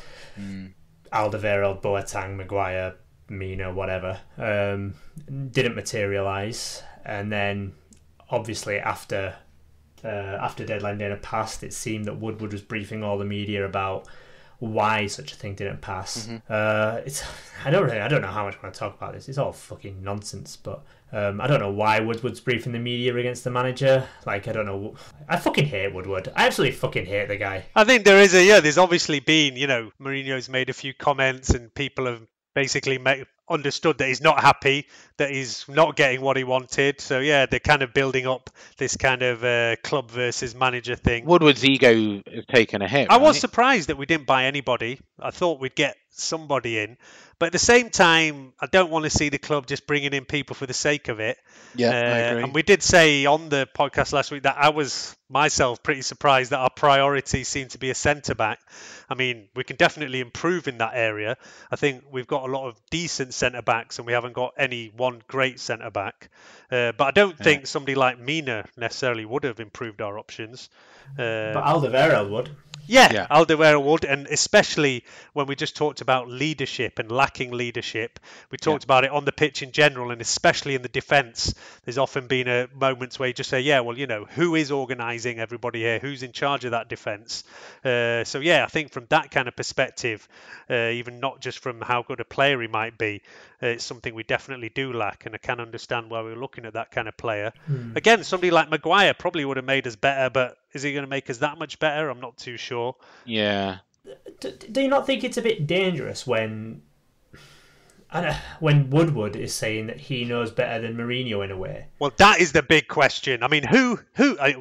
Alderweireld, Boateng, Maguire, Mina, whatever. Didn't materialise. And then, obviously, after deadline day had passed, it seemed that Woodward was briefing all the media about why such a thing didn't pass. I don't know how much I want to talk about this. It's all fucking nonsense. But I don't know why Woodward's briefing the media against the manager. I don't know. I fucking hate Woodward. I absolutely fucking hate the guy. I think there is there's obviously been, Mourinho's made a few comments and people have basically understood that he's not happy, that he's not getting what he wanted. So they're kind of building up this kind of club versus manager thing. Woodward's ego has taken a hit. I was surprised that we didn't buy anybody. I thought we'd get somebody in, but at the same time, I don't want to see the club just bringing in people for the sake of it. Yeah, I agree. And we did say on the podcast last week that I was myself pretty surprised that our priority seemed to be a centre-back. I mean, we can definitely improve in that area. I think we've got a lot of decent centre-backs and we haven't got any one great centre-back. But I don't think somebody like Mina necessarily would have improved our options. But Alderweireld would. Yeah, Alderweireld would, and especially when we just talked about leadership and lacking leadership. We talked about it on the pitch in general, and especially in the defence. There's often been moments where you just say, yeah, well, who is organising everybody here? Who's in charge of that defence? So, yeah, I think from that kind of perspective, even not just from how good a player he might be, it's something we definitely do lack, and I can understand why we're looking at that kind of player. Again, somebody like Maguire probably would have made us better, but is he going to make us that much better? I'm not too sure. Yeah. Do you not think it's a bit dangerous when Woodward is saying that he knows better than Mourinho in a way? Well, that is the big question. I mean, who?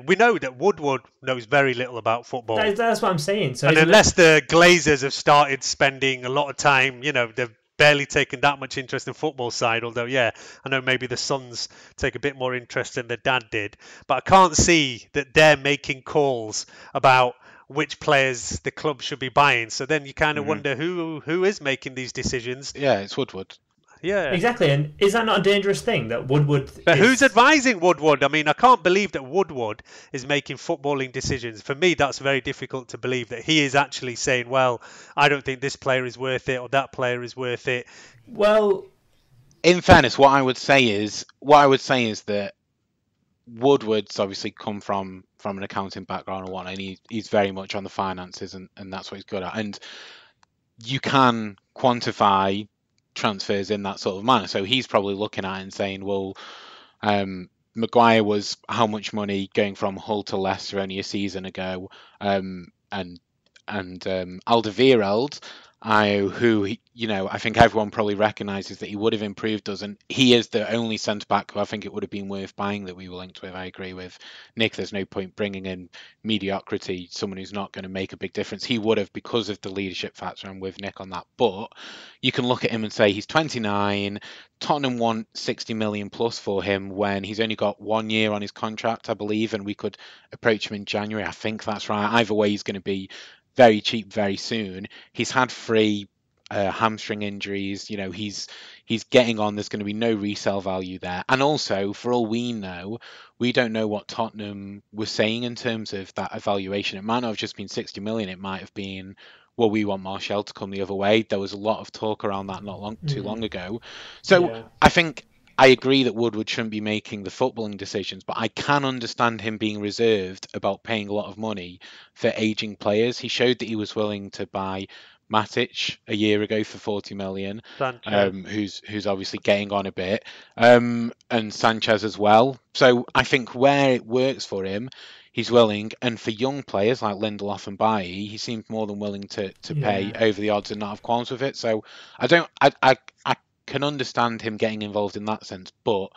We know that Woodward knows very little about football. That's what I'm saying. So and unless the Glazers have started spending a lot of time, they've barely taken that much interest in football side, although I know maybe the sons take a bit more interest than their dad did, but I can't see that they're making calls about which players the club should be buying. So then you kind of wonder who is making these decisions. Yeah, it's Woodward. Yeah, exactly. And is that not a dangerous thing that Woodward? But who's advising Woodward? I mean, I can't believe that Woodward is making footballing decisions. For me, that's very difficult to believe that he is actually saying, "Well, I don't think this player is worth it, or that player is worth it." Well, in fairness, what I would say is that Woodward's obviously come from an accounting background and whatnot, and he's very much on the finances, and that's what he's good at. And you can quantify transfers in that sort of manner. So he's probably looking at it and saying, well, Maguire was how much money going from Hull to Leicester only a season ago, and Alderweireld, who I think everyone probably recognises that he would have improved us, and he is the only centre back who I think it would have been worth buying that we were linked with. I agree with Nick. There's no point bringing in mediocrity, someone who's not going to make a big difference. He would have because of the leadership factor. I'm with Nick on that. But you can look at him and say he's 29. Tottenham want 60 million plus for him when he's only got 1 year on his contract, I believe, and we could approach him in January. I think that's right. Either way, he's going to be very cheap very soon. He's had 3 hamstring injuries. He's getting on. There's going to be no resale value there. And also, for all we know, we don't know what Tottenham was saying in terms of that evaluation. It might not have just been 60 million. It might have been, well, we want Martial to come the other way. There was a lot of talk around that too long ago. So I think I agree that Woodward shouldn't be making the footballing decisions, but I can understand him being reserved about paying a lot of money for aging players. He showed that he was willing to buy Matic a year ago for 40 million, who's obviously getting on a bit, and Sanchez as well. So I think where it works for him, he's willing, and for young players like Lindelof and Bailly, he seemed more than willing to pay over the odds and not have qualms with it. So I can understand him getting involved in that sense, but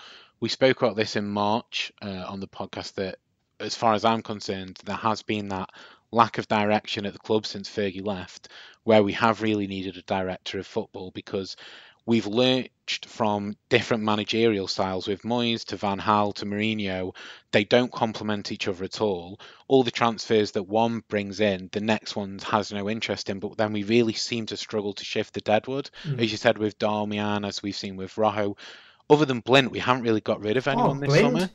we spoke about this in March on the podcast that, as far as I'm concerned, there has been that lack of direction at the club since Fergie left, where we have really needed a director of football, because we've lurched from different managerial styles with Moyes to Van Gaal to Mourinho. They don't complement each other at all. All the transfers that one brings in, the next one has no interest in, but then we really seem to struggle to shift the deadwood, as you said, with Darmian, as we've seen with Rojo. Other than Blint, we haven't really got rid of anyone this summer.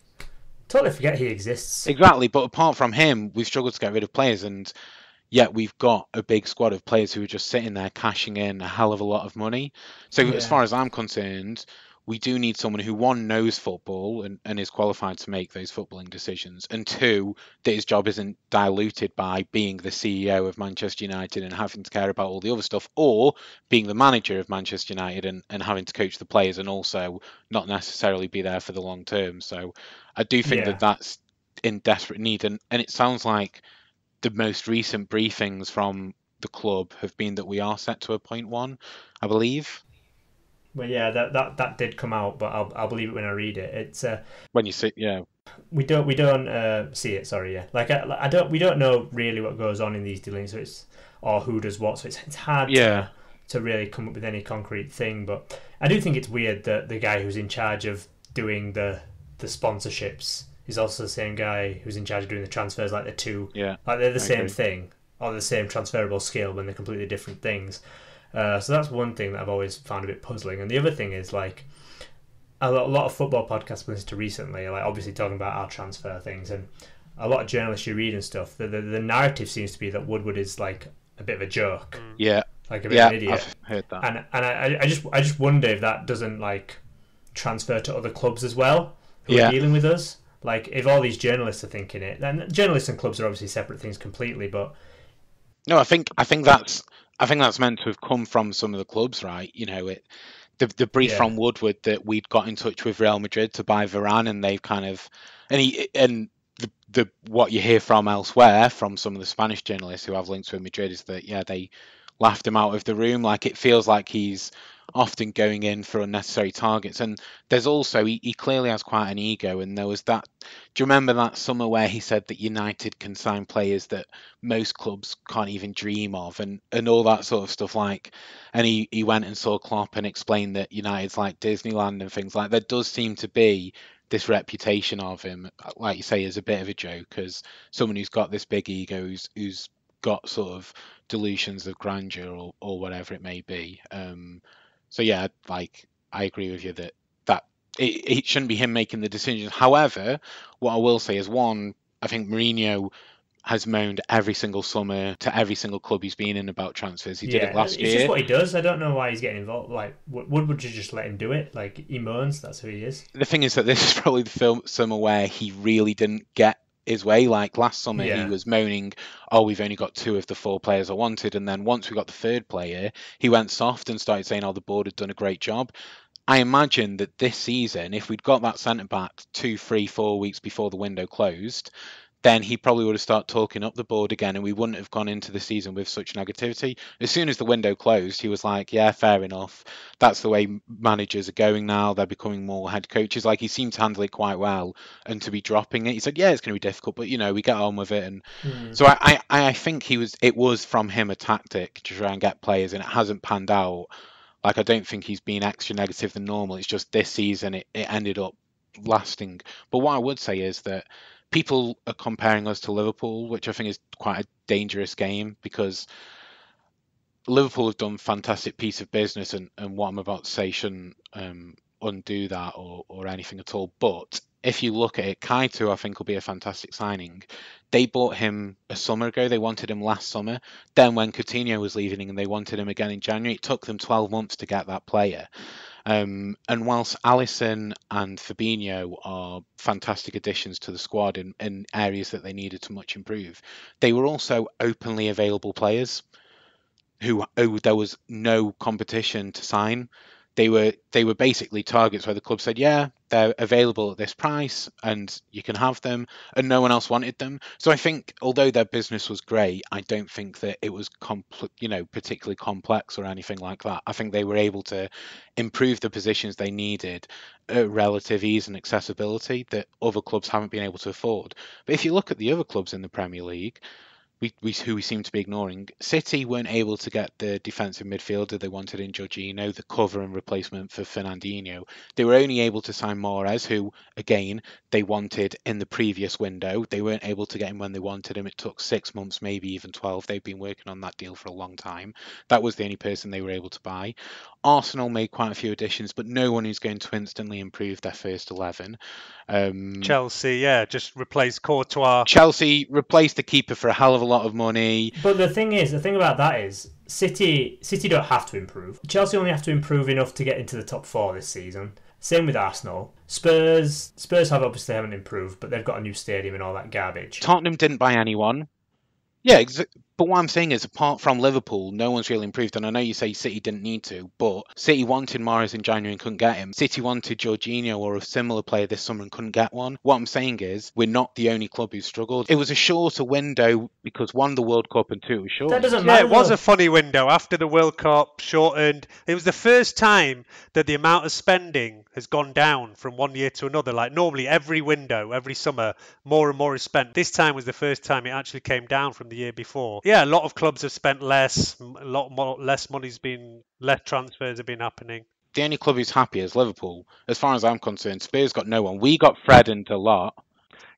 Totally forget he exists. Exactly, but apart from him, we've struggled to get rid of players, and yet we've got a big squad of players who are just sitting there cashing in a hell of a lot of money. So as far as I'm concerned, we do need someone who, one, knows football and is qualified to make those footballing decisions, and two, that his job isn't diluted by being the CEO of Manchester United and having to care about all the other stuff, or being the manager of Manchester United and having to coach the players and also not necessarily be there for the long term. So I do think that that's in desperate need, and it sounds like the most recent briefings from the club have been that we are set to appoint one, I believe. Well, yeah, that did come out, but I'll believe it when I read it. It's when you see, we don't see it. Sorry, yeah, we don't know really what goes on in these dealings, so or who does what. So it's hard to really come up with any concrete thing. But I do think it's weird that the guy who's in charge of doing the sponsorships is also the same guy who's in charge of doing the transfers. Like they're the same thing, or the same transferable skill when they're completely different things. So that's one thing that I've always found a bit puzzling. And the other thing is, like, a lot of football podcasts I've listened to recently, like, obviously talking about our transfer things, and a lot of journalists you read and stuff, the narrative seems to be that Woodward is like a bit of a joke, Yeah, like a bit of an idiot. I've heard that. And I just wonder if that doesn't like transfer to other clubs as well who are dealing with us. Like if all these journalists are thinking it, then journalists and clubs are obviously separate things completely. But No, I think that's meant to have come from some of the clubs, right? You know, the brief from Woodward that we'd got in touch with Real Madrid to buy Varane, and they've kind of and the what you hear from elsewhere from some of the Spanish journalists who have links with Madrid is that they laughed him out of the room. Like it feels like he's often going in for unnecessary targets, and there's also he clearly has quite an ego. And there was that. Do you remember that summer where he said that United can sign players that most clubs can't even dream of, and all that sort of stuff? Like, and he went and saw Klopp and explained that United's like Disneyland and things like that. There does seem to be this reputation of him, like you say, as a bit of a joke, as someone who's got this big ego, who's got sort of delusions of grandeur or whatever it may be. So yeah, like I agree with you that it shouldn't be him making the decisions. However, what I will say is one, I think Mourinho has moaned every single summer to every single club he's been in about transfers. He did it last year. It's just what he does. I don't know why he's getting involved. Like, would you just let him do it? Like, he moans. That's who he is. The thing is that this is probably the summer where he really didn't get his way. Like last summer, he was moaning, "Oh, we've only got 2 of the 4 players I wanted," and then once we got the 3rd player, he went soft and started saying, "Oh, the board had done a great job." I imagine that this season, if we'd got that centre back 2, 3, 4 weeks before the window closed, then he probably would have started talking up the board again, and we wouldn't have gone into the season with such negativity. As soon as the window closed, he was like, "Yeah, fair enough. That's the way managers are going now. They're becoming more head coaches." Like he seemed to handle it quite well, and to be dropping it, he said, "Yeah, it's going to be difficult, but we get on with it." And so I think it was from him a tactic to try and get players, and it hasn't panned out. Like, I don't think he's been extra negative than normal. It's just this season it ended up lasting. But what I would say is that people are comparing us to Liverpool, which I think is quite a dangerous game, because Liverpool have done a fantastic piece of business, and what I'm about to say shouldn't undo that or anything at all. But if you look at it, Kaito, I think, will be a fantastic signing. They bought him a summer ago. They wanted him last summer. Then when Coutinho was leaving and they wanted him again in January, it took them 12 months to get that player. And whilst Alisson and Fabinho are fantastic additions to the squad in areas that they needed to much improve, they were also openly available players who there was no competition to sign. They were basically targets where the club said, "Yeah, they're available at this price and you can have them," and no one else wanted them. So I think although their business was great, I don't think that it was particularly complex or anything like that. I think they were able to improve the positions they needed at relative ease and accessibility that other clubs haven't been able to afford. But if you look at the other clubs in the Premier League, who we seem to be ignoring, City weren't able to get the defensive midfielder they wanted in Jorginho, the cover and replacement for Fernandinho. They were only able to sign Mahrez, who, again, they wanted in the previous window. They weren't able to get him when they wanted him. It took 6 months, maybe even 12. They've been working on that deal for a long time. That was the only person they were able to buy. Arsenal made quite a few additions, but no one who's going to instantly improve their first 11. Chelsea, just replaced Courtois. Chelsea replaced the keeper for a hell of a lot of money. But the thing about that is, City don't have to improve. Chelsea only have to improve enough to get into the top 4 this season. Same with Arsenal. Spurs haven't improved, but they've got a new stadium and all that garbage. Tottenham didn't buy anyone. Yeah, but what I'm saying is, apart from Liverpool, no one's really improved. And I know you say City didn't need to, but City wanted Mahrez in January and couldn't get him. City wanted Jorginho or a similar player this summer and couldn't get one. What I'm saying is, we're not the only club who struggled. It was a shorter window because one, the World Cup, and two, it was short. That doesn't matter. It was a funny window after the World Cup, shortened. It was the first time that the amount of spending has gone down from one year to another. Like normally, every window, every summer, more and more is spent. This time was the first time it actually came down from the year before. Yeah, a lot of clubs have spent less, less transfers have been happening. The only club who's happy is Liverpool. As far as I'm concerned, Spurs got no one. We got Fred and a lot.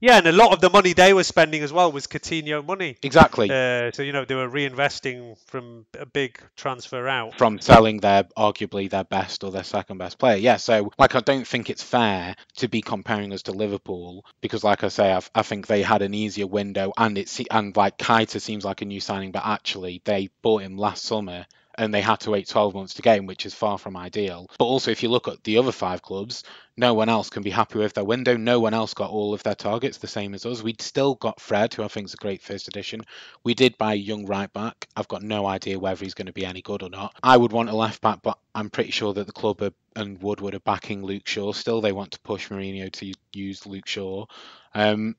Yeah, and a lot of the money they were spending as well was Coutinho money. Exactly. So they were reinvesting from a big transfer out. From selling arguably their best or their second best player. Yeah, so I don't think it's fair to be comparing us to Liverpool because, like I say, I think they had an easier window, and Keita seems like a new signing, but actually they bought him last summer and they had to wait 12 months to get him, which is far from ideal. But also, if you look at the other 5 clubs, no one else can be happy with their window. No one else got all of their targets the same as us. We'd still got Fred, who I think is a great first addition. We did buy a young right back. I've got no idea whether he's going to be any good or not. I would want a left back, but I'm pretty sure that the club and Woodward are backing Luke Shaw still. They want to push Mourinho to use Luke Shaw.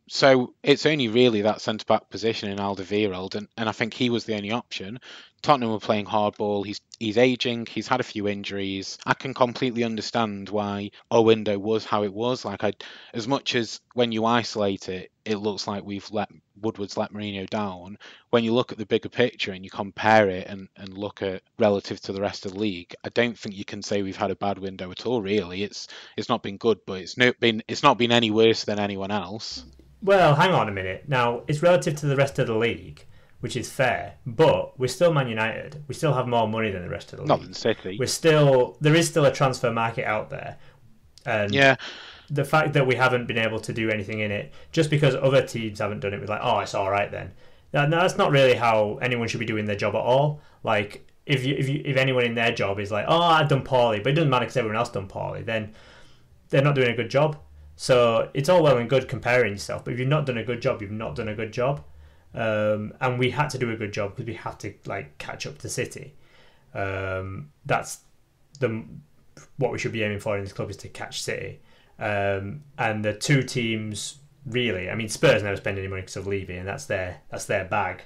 So it's only really that centre-back position in Alderweireld, and I think he was the only option. Tottenham were playing hardball. He's aging. He's had a few injuries. I can completely understand why our window was how it was. As much as when you isolate it, it looks like Woodward's let Mourinho down. When you look at the bigger picture and you compare it and look at relative to the rest of the league, I don't think you can say we've had a bad window at all. Really, it's not been good, but it's not been any worse than anyone else. Well, hang on a minute. Now it's relative to the rest of the league, which is fair, but we're still Man United. We still have more money than the rest of the league. Not than City. There is still a transfer market out there, and yeah. The fact that we haven't been able to do anything in it, just because other teams haven't done it, we're like, oh, it's all right then. That's not really how anyone should be doing their job at all. Like, if anyone in their job is like, oh, I've done poorly, but it doesn't matter because everyone else done poorly, then they're not doing a good job. So it's all well and good comparing yourself, but if you've not done a good job, you've not done a good job. And we had to do a good job because we had to catch up to City. That's what we should be aiming for in this club, is to catch City. And the 2 teams really, I mean, Spurs never spend any money because of Levy, and that's their bag.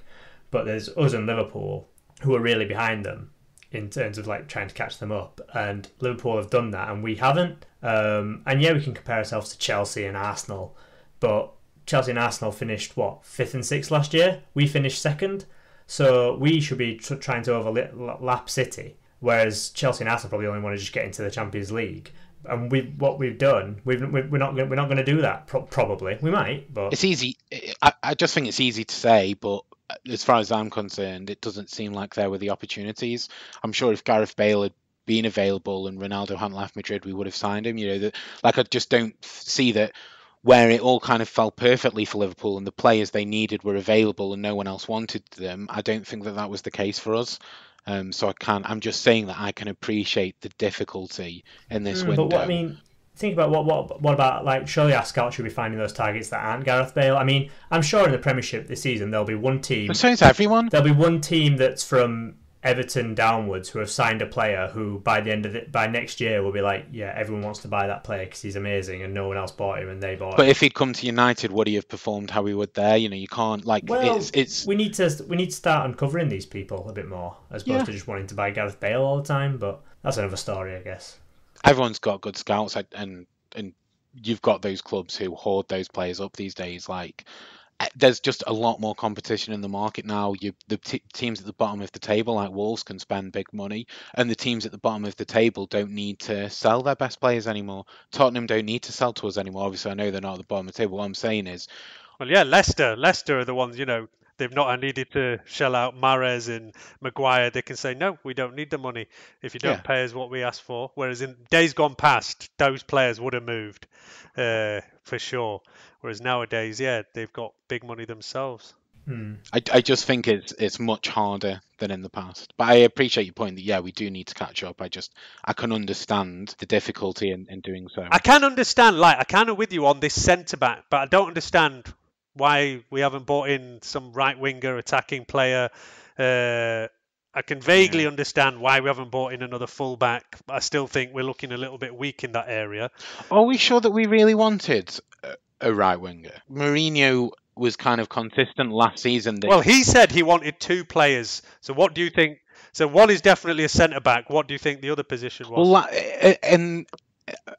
But there's us and Liverpool who are really behind them in terms of trying to catch them up, and Liverpool have done that and we haven't. And yeah, we can compare ourselves to Chelsea and Arsenal, but Chelsea and Arsenal finished 5th and 6th last year. We finished 2nd, so we should be trying to overlap City, whereas Chelsea and Arsenal probably only want to just get into the Champions League. And what we've done, we're not going to do that. Probably we might, but it's easy. I just think it's easy to say, but as far as I'm concerned, it doesn't seem like there were the opportunities. I'm sure if Gareth Bale had been available and Ronaldo hadn't left Madrid, we would have signed him. I just don't see that where it all kind of fell perfectly for Liverpool and the players they needed were available and no one else wanted them. I don't think that was the case for us. So I'm just saying that I can appreciate the difficulty in this window. But think about what about surely our scouts should be finding those targets that aren't Gareth Bale. I mean, I'm sure in the Premiership this season there'll be one team. But so is everyone. There'll be one team that's from Everton downwards who have signed a player who by next year will be like, yeah, everyone wants to buy that player because he's amazing and no one else bought him and they bought him. But if he'd come to United, would he have performed how he would there? You can't it's we need to start uncovering these people a bit more as opposed to just wanting to buy Gareth Bale all the time. But that's another story, I guess. Everyone's got good scouts, and you've got those clubs who hoard those players up these days. There's just a lot more competition in the market now. The teams at the bottom of the table, like Wolves, can spend big money, and the teams at the bottom of the table don't need to sell their best players anymore. Tottenham don't need to sell to us anymore. Obviously, I know they're not at the bottom of the table. What I'm saying is, well, yeah, Leicester are the ones, they've not needed to shell out Mahrez and Maguire. They can say, no, we don't need the money if you don't pay us what we asked for. Whereas in days gone past, those players would have moved for sure. Whereas nowadays, they've got big money themselves. I just think it's much harder than in the past. But I appreciate your point that, we do need to catch up. I can understand the difficulty in doing so. I can understand, I kind of with you on this centre-back, but I don't understand why we haven't bought in some right-winger attacking player. I can vaguely understand why we haven't bought in another full-back. I still think we're looking a little bit weak in that area. Are we sure that we really wanted a right-winger? Mourinho was kind of consistent last season. Well, he said he wanted 2 players. So what do you think? So one is definitely a centre-back. What do you think the other position was? Well, and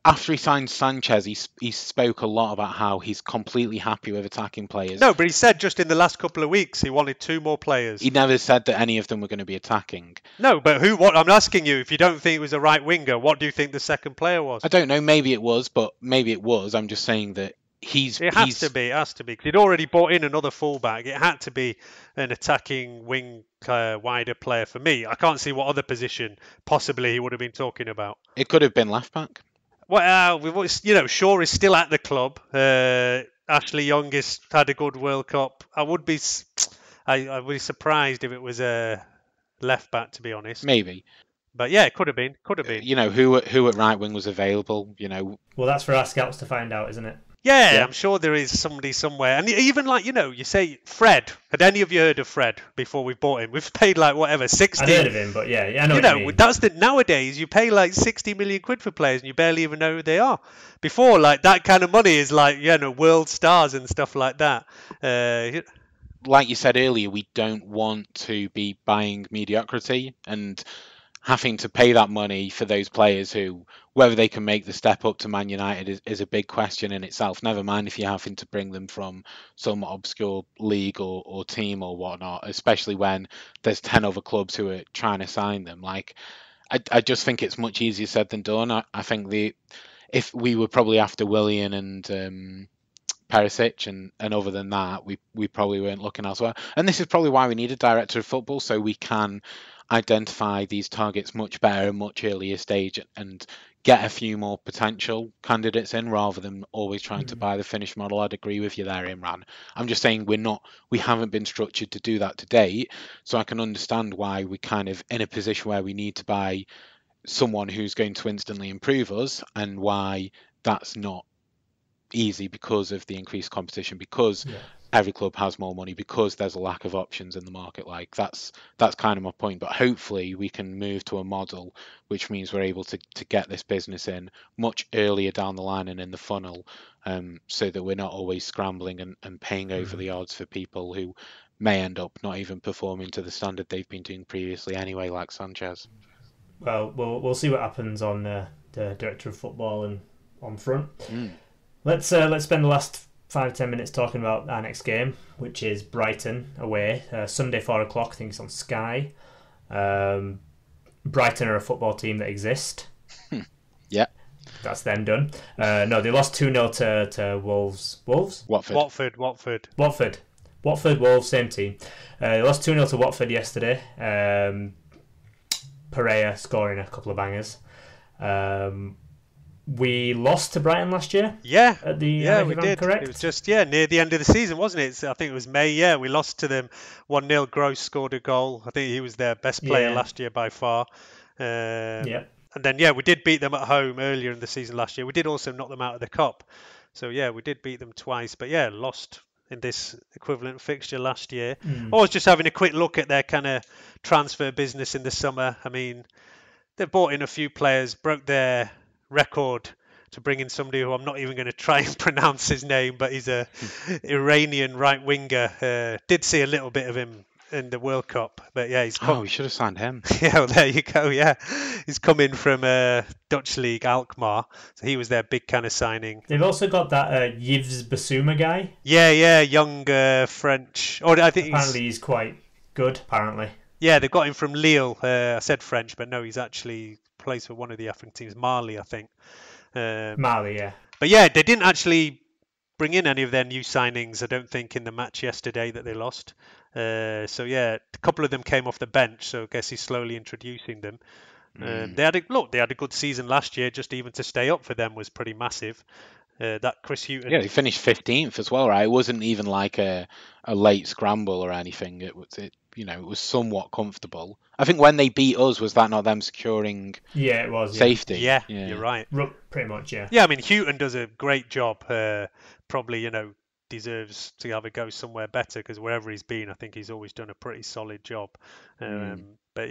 after he signed Sanchez, he spoke a lot about how he's completely happy with attacking players. No, but he said just in the last couple of weeks he wanted 2 more players. He never said that any of them were going to be attacking. No, but what I'm asking you, if you don't think it was a right winger, what do you think the second player was? I don't know. Maybe it was, but maybe it was. I'm just saying that It has to be, because he'd already bought in another fullback. It had to be an attacking wing wider player for me. I can't see what other position possibly he would have been talking about. It could have been left back. Well, we've always, Shaw is still at the club. Ashley Young has had a good World Cup. I would be surprised if it was a left back, to be honest. Maybe. But yeah, it could have been. Who at right wing was available? Well, that's for our scouts to find out, isn't it? Yeah, I'm sure there is somebody somewhere. And even you say Fred. Had any of you heard of Fred before we bought him? We've paid 60. I've heard of him, but yeah, I know what you mean. That's nowadays you pay 60 million quid for players and you barely even know who they are. Before, that kind of money is world stars and stuff like that. Like you said earlier, we don't want to be buying mediocrity and having to pay that money for those players who, whether they can make the step up to Man United is a big question in itself. Never mind if you're having to bring them from some obscure league or team or whatnot, especially when there's 10 other clubs who are trying to sign them. I just think it's much easier said than done. I think if we were probably after Willian and Perisic, and other than that, we probably weren't looking elsewhere. And this is probably why we need a director of football, so we can identify these targets much better at a much earlier stage and get a few more potential candidates in rather than always trying to buy the finished model. I'd agree with you there, Imran. I'm just saying we haven't been structured to do that to date, so I can understand why we're kind of in a position where we need to buy someone who's going to instantly improve us, and why that's not easy because of the increased competition, because every club has more money, because there's a lack of options in the market. That's kind of my point. But hopefully we can move to a model which means we're able to get this business in much earlier down the line and in the funnel, so that we're not always scrambling and paying over the odds for people who may end up not even performing to the standard they've been doing previously anyway, like Sanchez. Well, we'll see what happens on the director of football and on front. Let's spend the last 5-10 minutes talking about our next game, which is Brighton away, Sunday 4:00. I think it's on Sky. Brighton are a football team that exist. Yeah, that's them done. No, they lost 2-0 to Wolves. Watford. Wolves, same team. They lost 2-0 to Watford yesterday. Pereira scoring a couple of bangers. We lost to Brighton last year. Yeah, at the we did. Correct? It was just near the end of the season, wasn't it? I think it was May. Yeah, we lost to them 1-0. Gross scored a goal. I think he was their best player last year by far. And then we did beat them at home earlier in the season last year. We did also knock them out of the cup. So we did beat them twice. But lost in this equivalent fixture last year. I was just having a quick look at their kind of transfer business in the summer. I mean, they've bought in a few players, broke their record to bring in somebody who I'm not even going to try and pronounce his name, but he's a Iranian right winger. Did see a little bit of him in the World Cup, but he's come. Oh, we should have signed him. Well, there you go. Yeah, he's come in from Dutch league Alkmaar, so he was their big kind of signing. They've also got that Yves Bissouma guy. Yeah, young French. Or I think apparently he's quite good. Apparently. Yeah, they've got him from Lille. I said French, but no, he's actually plays for one of the African teams, Mali, I think. Mali, yeah. But they didn't actually bring in any of their new signings, I don't think, in the match yesterday that they lost. A couple of them came off the bench, so I guess he's slowly introducing them. They had a good season last year. Just even to stay up for them was pretty massive. That Chris Hughton. Yeah, he finished 15th as well, right? It wasn't even like a late scramble or anything. It was somewhat comfortable. I think when they beat us, was that not them securing it was safety? Yeah, you're right. Pretty much, yeah. Yeah, I mean, Hughton does a great job. Probably, deserves to have a go somewhere better, because wherever he's been, I think he's always done a pretty solid job. But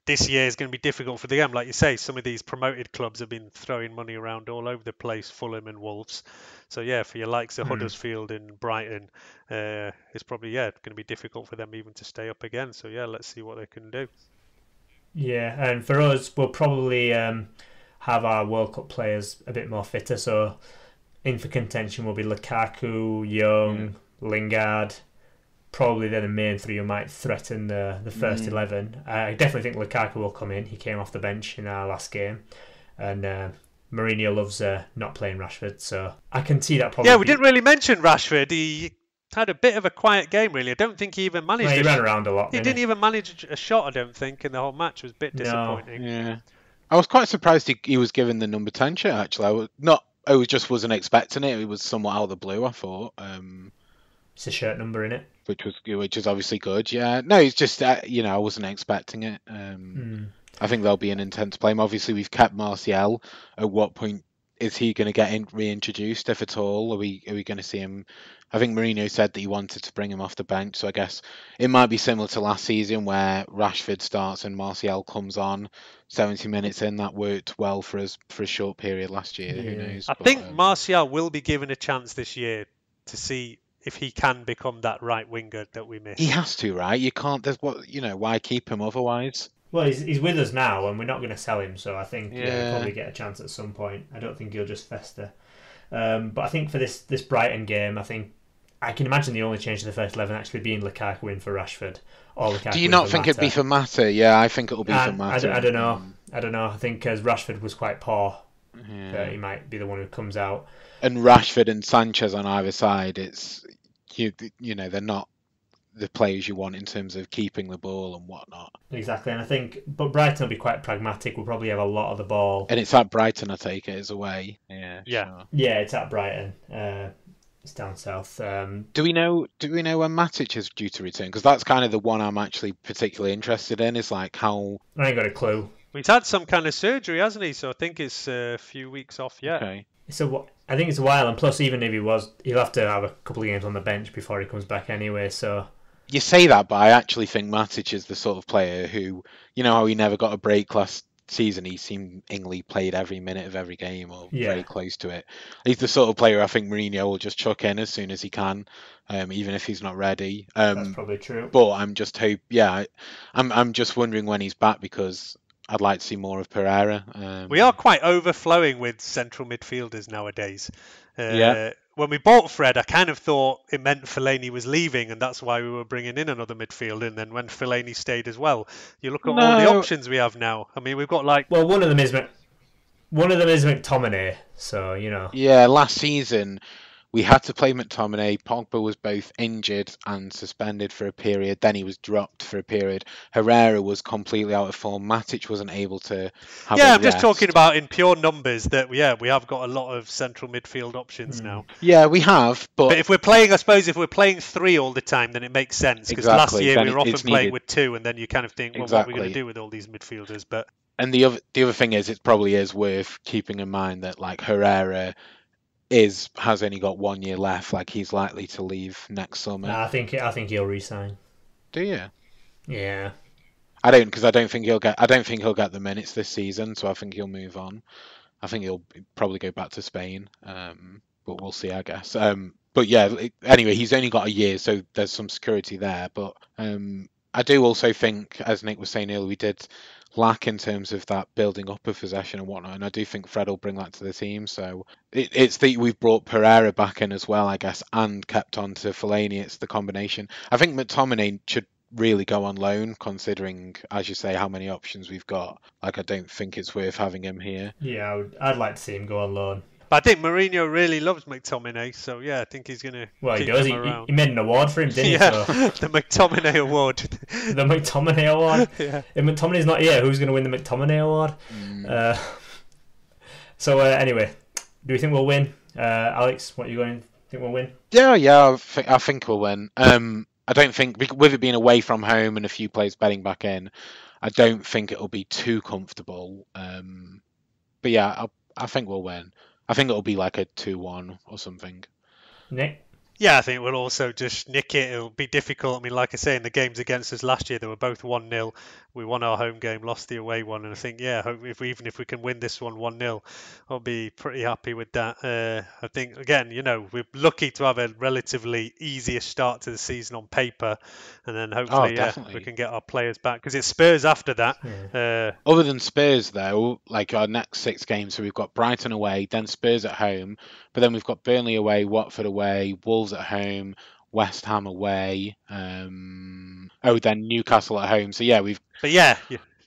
this year is going to be difficult for them. Like you say, some of these promoted clubs have been throwing money around all over the place, Fulham and Wolves. So for your likes of Huddersfield and Brighton, it's probably going to be difficult for them even to stay up again. So let's see what they can do. Yeah, and for us, we'll probably have our World Cup players a bit more fitter. So in for contention will be Lukaku, Young, Lingard. Probably they're the main three who might threaten the first 11. I definitely think Lukaku will come in. He came off the bench in our last game. And Mourinho loves not playing Rashford, so I can see that probably. Yeah, we didn't really mention Rashford. He had a bit of a quiet game, really. I don't think he even managed. Well, he ran around a lot. He didn't even manage a shot, I don't think, in the whole match. It was a bit disappointing. Yeah, I was quite surprised he was given the number 10 shirt. Actually, I just wasn't expecting it. It was somewhat out of the blue, I thought. It's a shirt number in it, which is obviously good. Yeah, no, it's just I wasn't expecting it. I think there'll be an intense play. Obviously, we've kept Martial. At what point is he going to get reintroduced, if at all? Are we going to see him? I think Mourinho said that he wanted to bring him off the bench, so I guess it might be similar to last season where Rashford starts and Martial comes on 70 minutes in. That worked well for us for a short period last year. Yeah. Who knows? I think Martial will be given a chance this year to see if he can become that right winger that we miss. He has to, right? You can't. Why keep him otherwise? Well, he's with us now, and we're not going to sell him, so I think he'll probably get a chance at some point. I don't think he'll just fester. But I think for this Brighton game, I can imagine the only change to the first 11 actually being Lukaku in for Rashford. Or Lukaku. Do you not think it'd be for Mata? Yeah, I think it'll be for Mata. I don't know. I don't know. I think as Rashford was quite poor, he might be the one who comes out. And Rashford and Sanchez on either side, it's they're not the players you want in terms of keeping the ball and whatnot. Exactly, and but Brighton will be quite pragmatic. We'll probably have a lot of the ball. And it's at Brighton, I take it, as away. Yeah. Sure. Yeah, it's at Brighton. It's down south. Do we know when Matic is due to return? Because that's kind of the one I'm actually particularly interested in. Is like how. I ain't got a clue. He's had some kind of surgery, hasn't he? So I think it's a few weeks off yet. Okay. So I think it's a while, and plus, even if he'll have to have a couple of games on the bench before he comes back anyway. So. You say that, but I actually think Matic is the sort of player who, how he never got a break last season. He seemingly played every minute of every game or very close to it. He's the sort of player I think Mourinho will just chuck in as soon as he can, even if he's not ready. That's probably true. But I'm just I'm just wondering when he's back because I'd like to see more of Pereira. We are quite overflowing with central midfielders nowadays. When we bought Fred, I kind of thought it meant Fellaini was leaving, and that's why we were bringing in another midfielder. And then when Fellaini stayed as well, you look at all the options we have now. I mean, we've got one of them is McTominay, so Yeah, last season we had to play McTominay. Pogba was both injured and suspended for a period. Then he was dropped for a period. Herrera was completely out of form. Matic wasn't able to have a I'm rest. just talking about in pure numbers that, we have got a lot of central midfield options now. Yeah, we have. But if we're playing three all the time, then it makes sense. Because last year we were often playing with two, and then you kind of think, well, what are we going to do with all these midfielders? And the other thing is, it probably is worth keeping in mind that like Herrera has only got 1 year left. Like he's likely to leave next summer. I think he'll resign. Do you? Yeah. I don't think he'll get the minutes this season. So I think he'll move on. I think he'll probably go back to Spain. But we'll see, I guess. But yeah. Anyway, he's only got a year, so there's some security there. But I do also think, as Nick was saying earlier, we did lack in terms of that building up of possession and whatnot, and I do think Fred will bring that to the team. So it's that we've brought Pereira back in as well, I guess, and kept on to Fellaini. It's the combination. I think McTominay should really go on loan, considering, as you say, how many options we've got. Like, I don't think it's worth having him here. Yeah, I'd like to see him go on loan. But I think Mourinho really loves McTominay, so yeah, I think he's going to. Well, he does. He made an award for him, didn't he? Yeah, the McTominay Award. The McTominay Award. Yeah. If McTominay's not here, who's going to win the McTominay Award? So anyway, do you think we'll win, Alex? What are you going to think we'll win? Yeah, I think we'll win. I don't think, with it being away from home and a few players betting back in, I don't think it'll be too comfortable. But yeah, I think we'll win. I think it'll be like a 2-1 or something. Nick? Yeah, I think we'll also just nick it. It'll be difficult. I mean, like I say, in the games against us last year, they were both 1-0. We won our home game, lost the away one, and I think, even if we can win this one 1-0, I'll be pretty happy with that. I think, again, we're lucky to have a relatively easier start to the season on paper, and then hopefully we can get our players back, because it's Spurs after that. Yeah. Other than Spurs, though, like our next 6 games, so we've got Brighton away, then Spurs at home, but then we've got Burnley away, Watford away, Wolves at home, West Ham away, then Newcastle at home. So yeah, But yeah,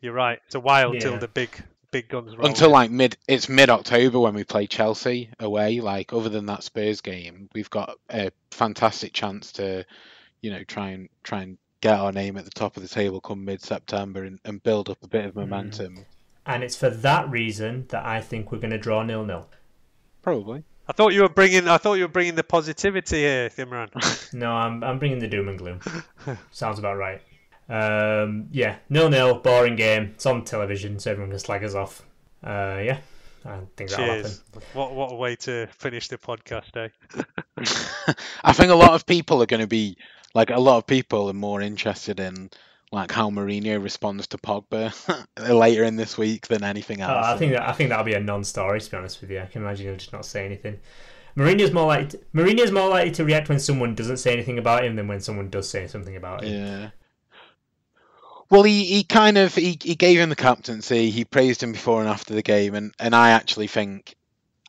you're right. It's a while till the big big guns rolling. Until like mid-October when we play Chelsea away. Like other than that Spurs game, we've got a fantastic chance to, try and get our name at the top of the table come mid-September and build up a bit of momentum. And it's for that reason that I think we're going to draw 0-0. Probably. I thought you were bringing the positivity here, Imran. No, I'm bringing the doom and gloom. Sounds about right. 0-0, boring game. It's on television, so everyone can slag us off. I think that'll happen. What a way to finish the podcast, eh? I think a lot of people are going to be a lot of people are more interested in like how Mourinho responds to Pogba later in this week than anything else. I think that'll be a non-story. To be honest with you, I can imagine he'll just not say anything. Mourinho's more likely to react when someone doesn't say anything about him than when someone does say something about him. Yeah. Well, he gave him the captaincy. He praised him before and after the game, and I actually think,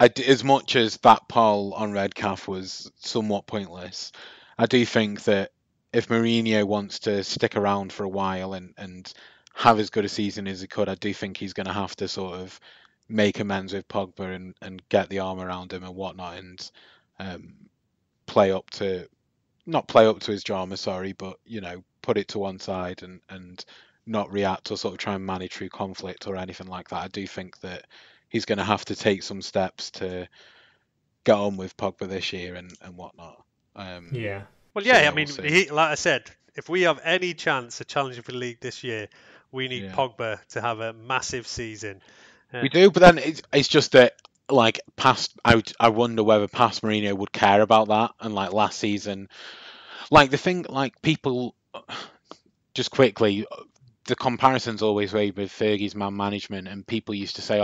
as much as that poll on Redcalf was somewhat pointless, I do think that if Mourinho wants to stick around for a while and have as good a season as he could, I do think he's going to have to sort of make amends with Pogba and get the arm around him and whatnot, and not play up to his drama, but put it to one side and not react or sort of try and manage through conflict or anything like that. I do think that he's going to have to take some steps to get on with Pogba this year and whatnot. Yeah. Well, yeah, I mean, like I said, if we have any chance of challenging for the league this year, we need Pogba to have a massive season. We do, but then it's just that, like, I wonder whether past Mourinho would care about that. And, like, last season, like, the thing, like, people, just quickly, the comparison's always made with Fergie's man management, and people used to say,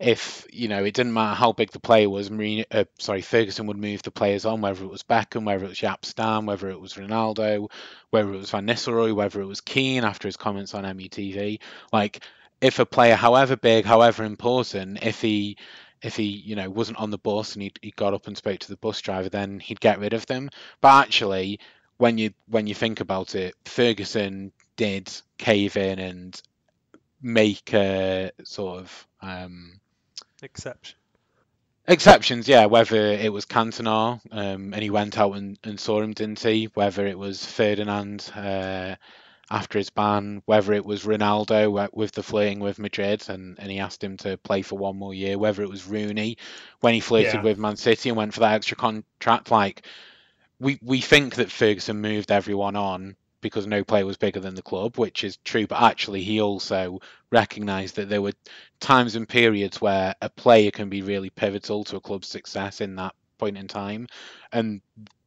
if it didn't matter how big the player was, Ferguson would move the players on, whether it was Beckham, whether it was Jaap Stam, whether it was Ronaldo, whether it was Van Nistelrooy, whether it was Keane after his comments on MUTV. Like, if a player, however big, however important, if he wasn't on the bus and he got up and spoke to the bus driver, then he'd get rid of them. But actually, when you think about it, Ferguson did cave in and make a sort of exceptions, yeah. Whether it was Cantona, and he went out and saw him, didn't he? Whether it was Ferdinand after his ban, whether it was Ronaldo with the flirting with Madrid and he asked him to play for one more year, whether it was Rooney when he flirted with Man City and went for that extra contract. Like, we think that Ferguson moved everyone on because no player was bigger than the club, which is true, but actually he also recognised that there were times and periods where a player can be really pivotal to a club's success in that point in time, and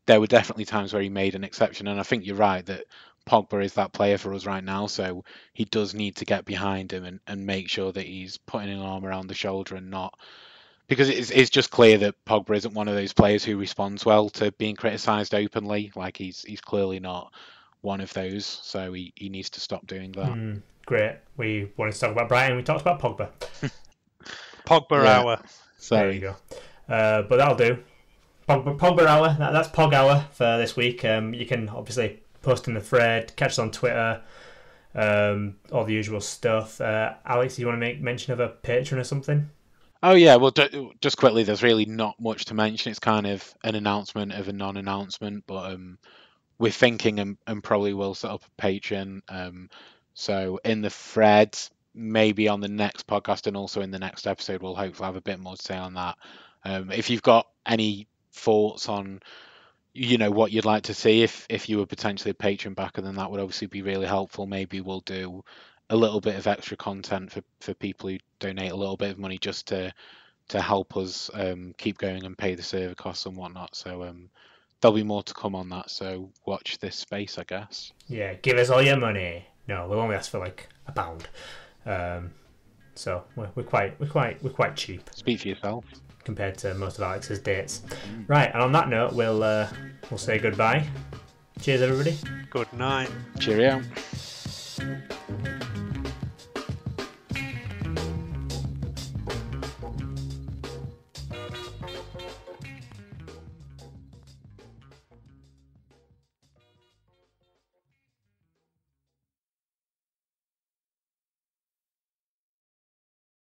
there were definitely times where he made an exception, and I think you're right that Pogba is that player for us right now, so he does need to get behind him and make sure that he's putting an arm around the shoulder and not... Because it's just clear that Pogba isn't one of those players who responds well to being criticised openly. Like, he's clearly not one of those, so he needs to stop doing that. Great. We wanted to talk about Brighton. We talked about Pogba. Pogba hour. Sorry. There you go. But that'll do. Pogba hour. That's Pog hour for this week. You can obviously post in the thread, catch us on Twitter, all the usual stuff. Alex, do you want to make mention of a Patreon or something? Oh yeah, well, just quickly, there's really not much to mention. It's kind of an announcement of a non-announcement, but we're thinking and probably will set up a Patreon. So in the thread, maybe on the next podcast and also in the next episode, we'll hopefully have a bit more to say on that. If you've got any thoughts on, what you'd like to see if you were potentially a Patreon backer, then that would obviously be really helpful. Maybe we'll do a little bit of extra content for people who donate a little bit of money just to help us keep going and pay the server costs and whatnot. So there'll be more to come on that. So watch this space, I guess. Yeah, give us all your money. No, we'll only ask for like £1. So we're quite cheap. Speak for yourself. Compared to most of Alex's dates. Right, and on that note, we'll say goodbye. Cheers, everybody. Good night. Cheerio.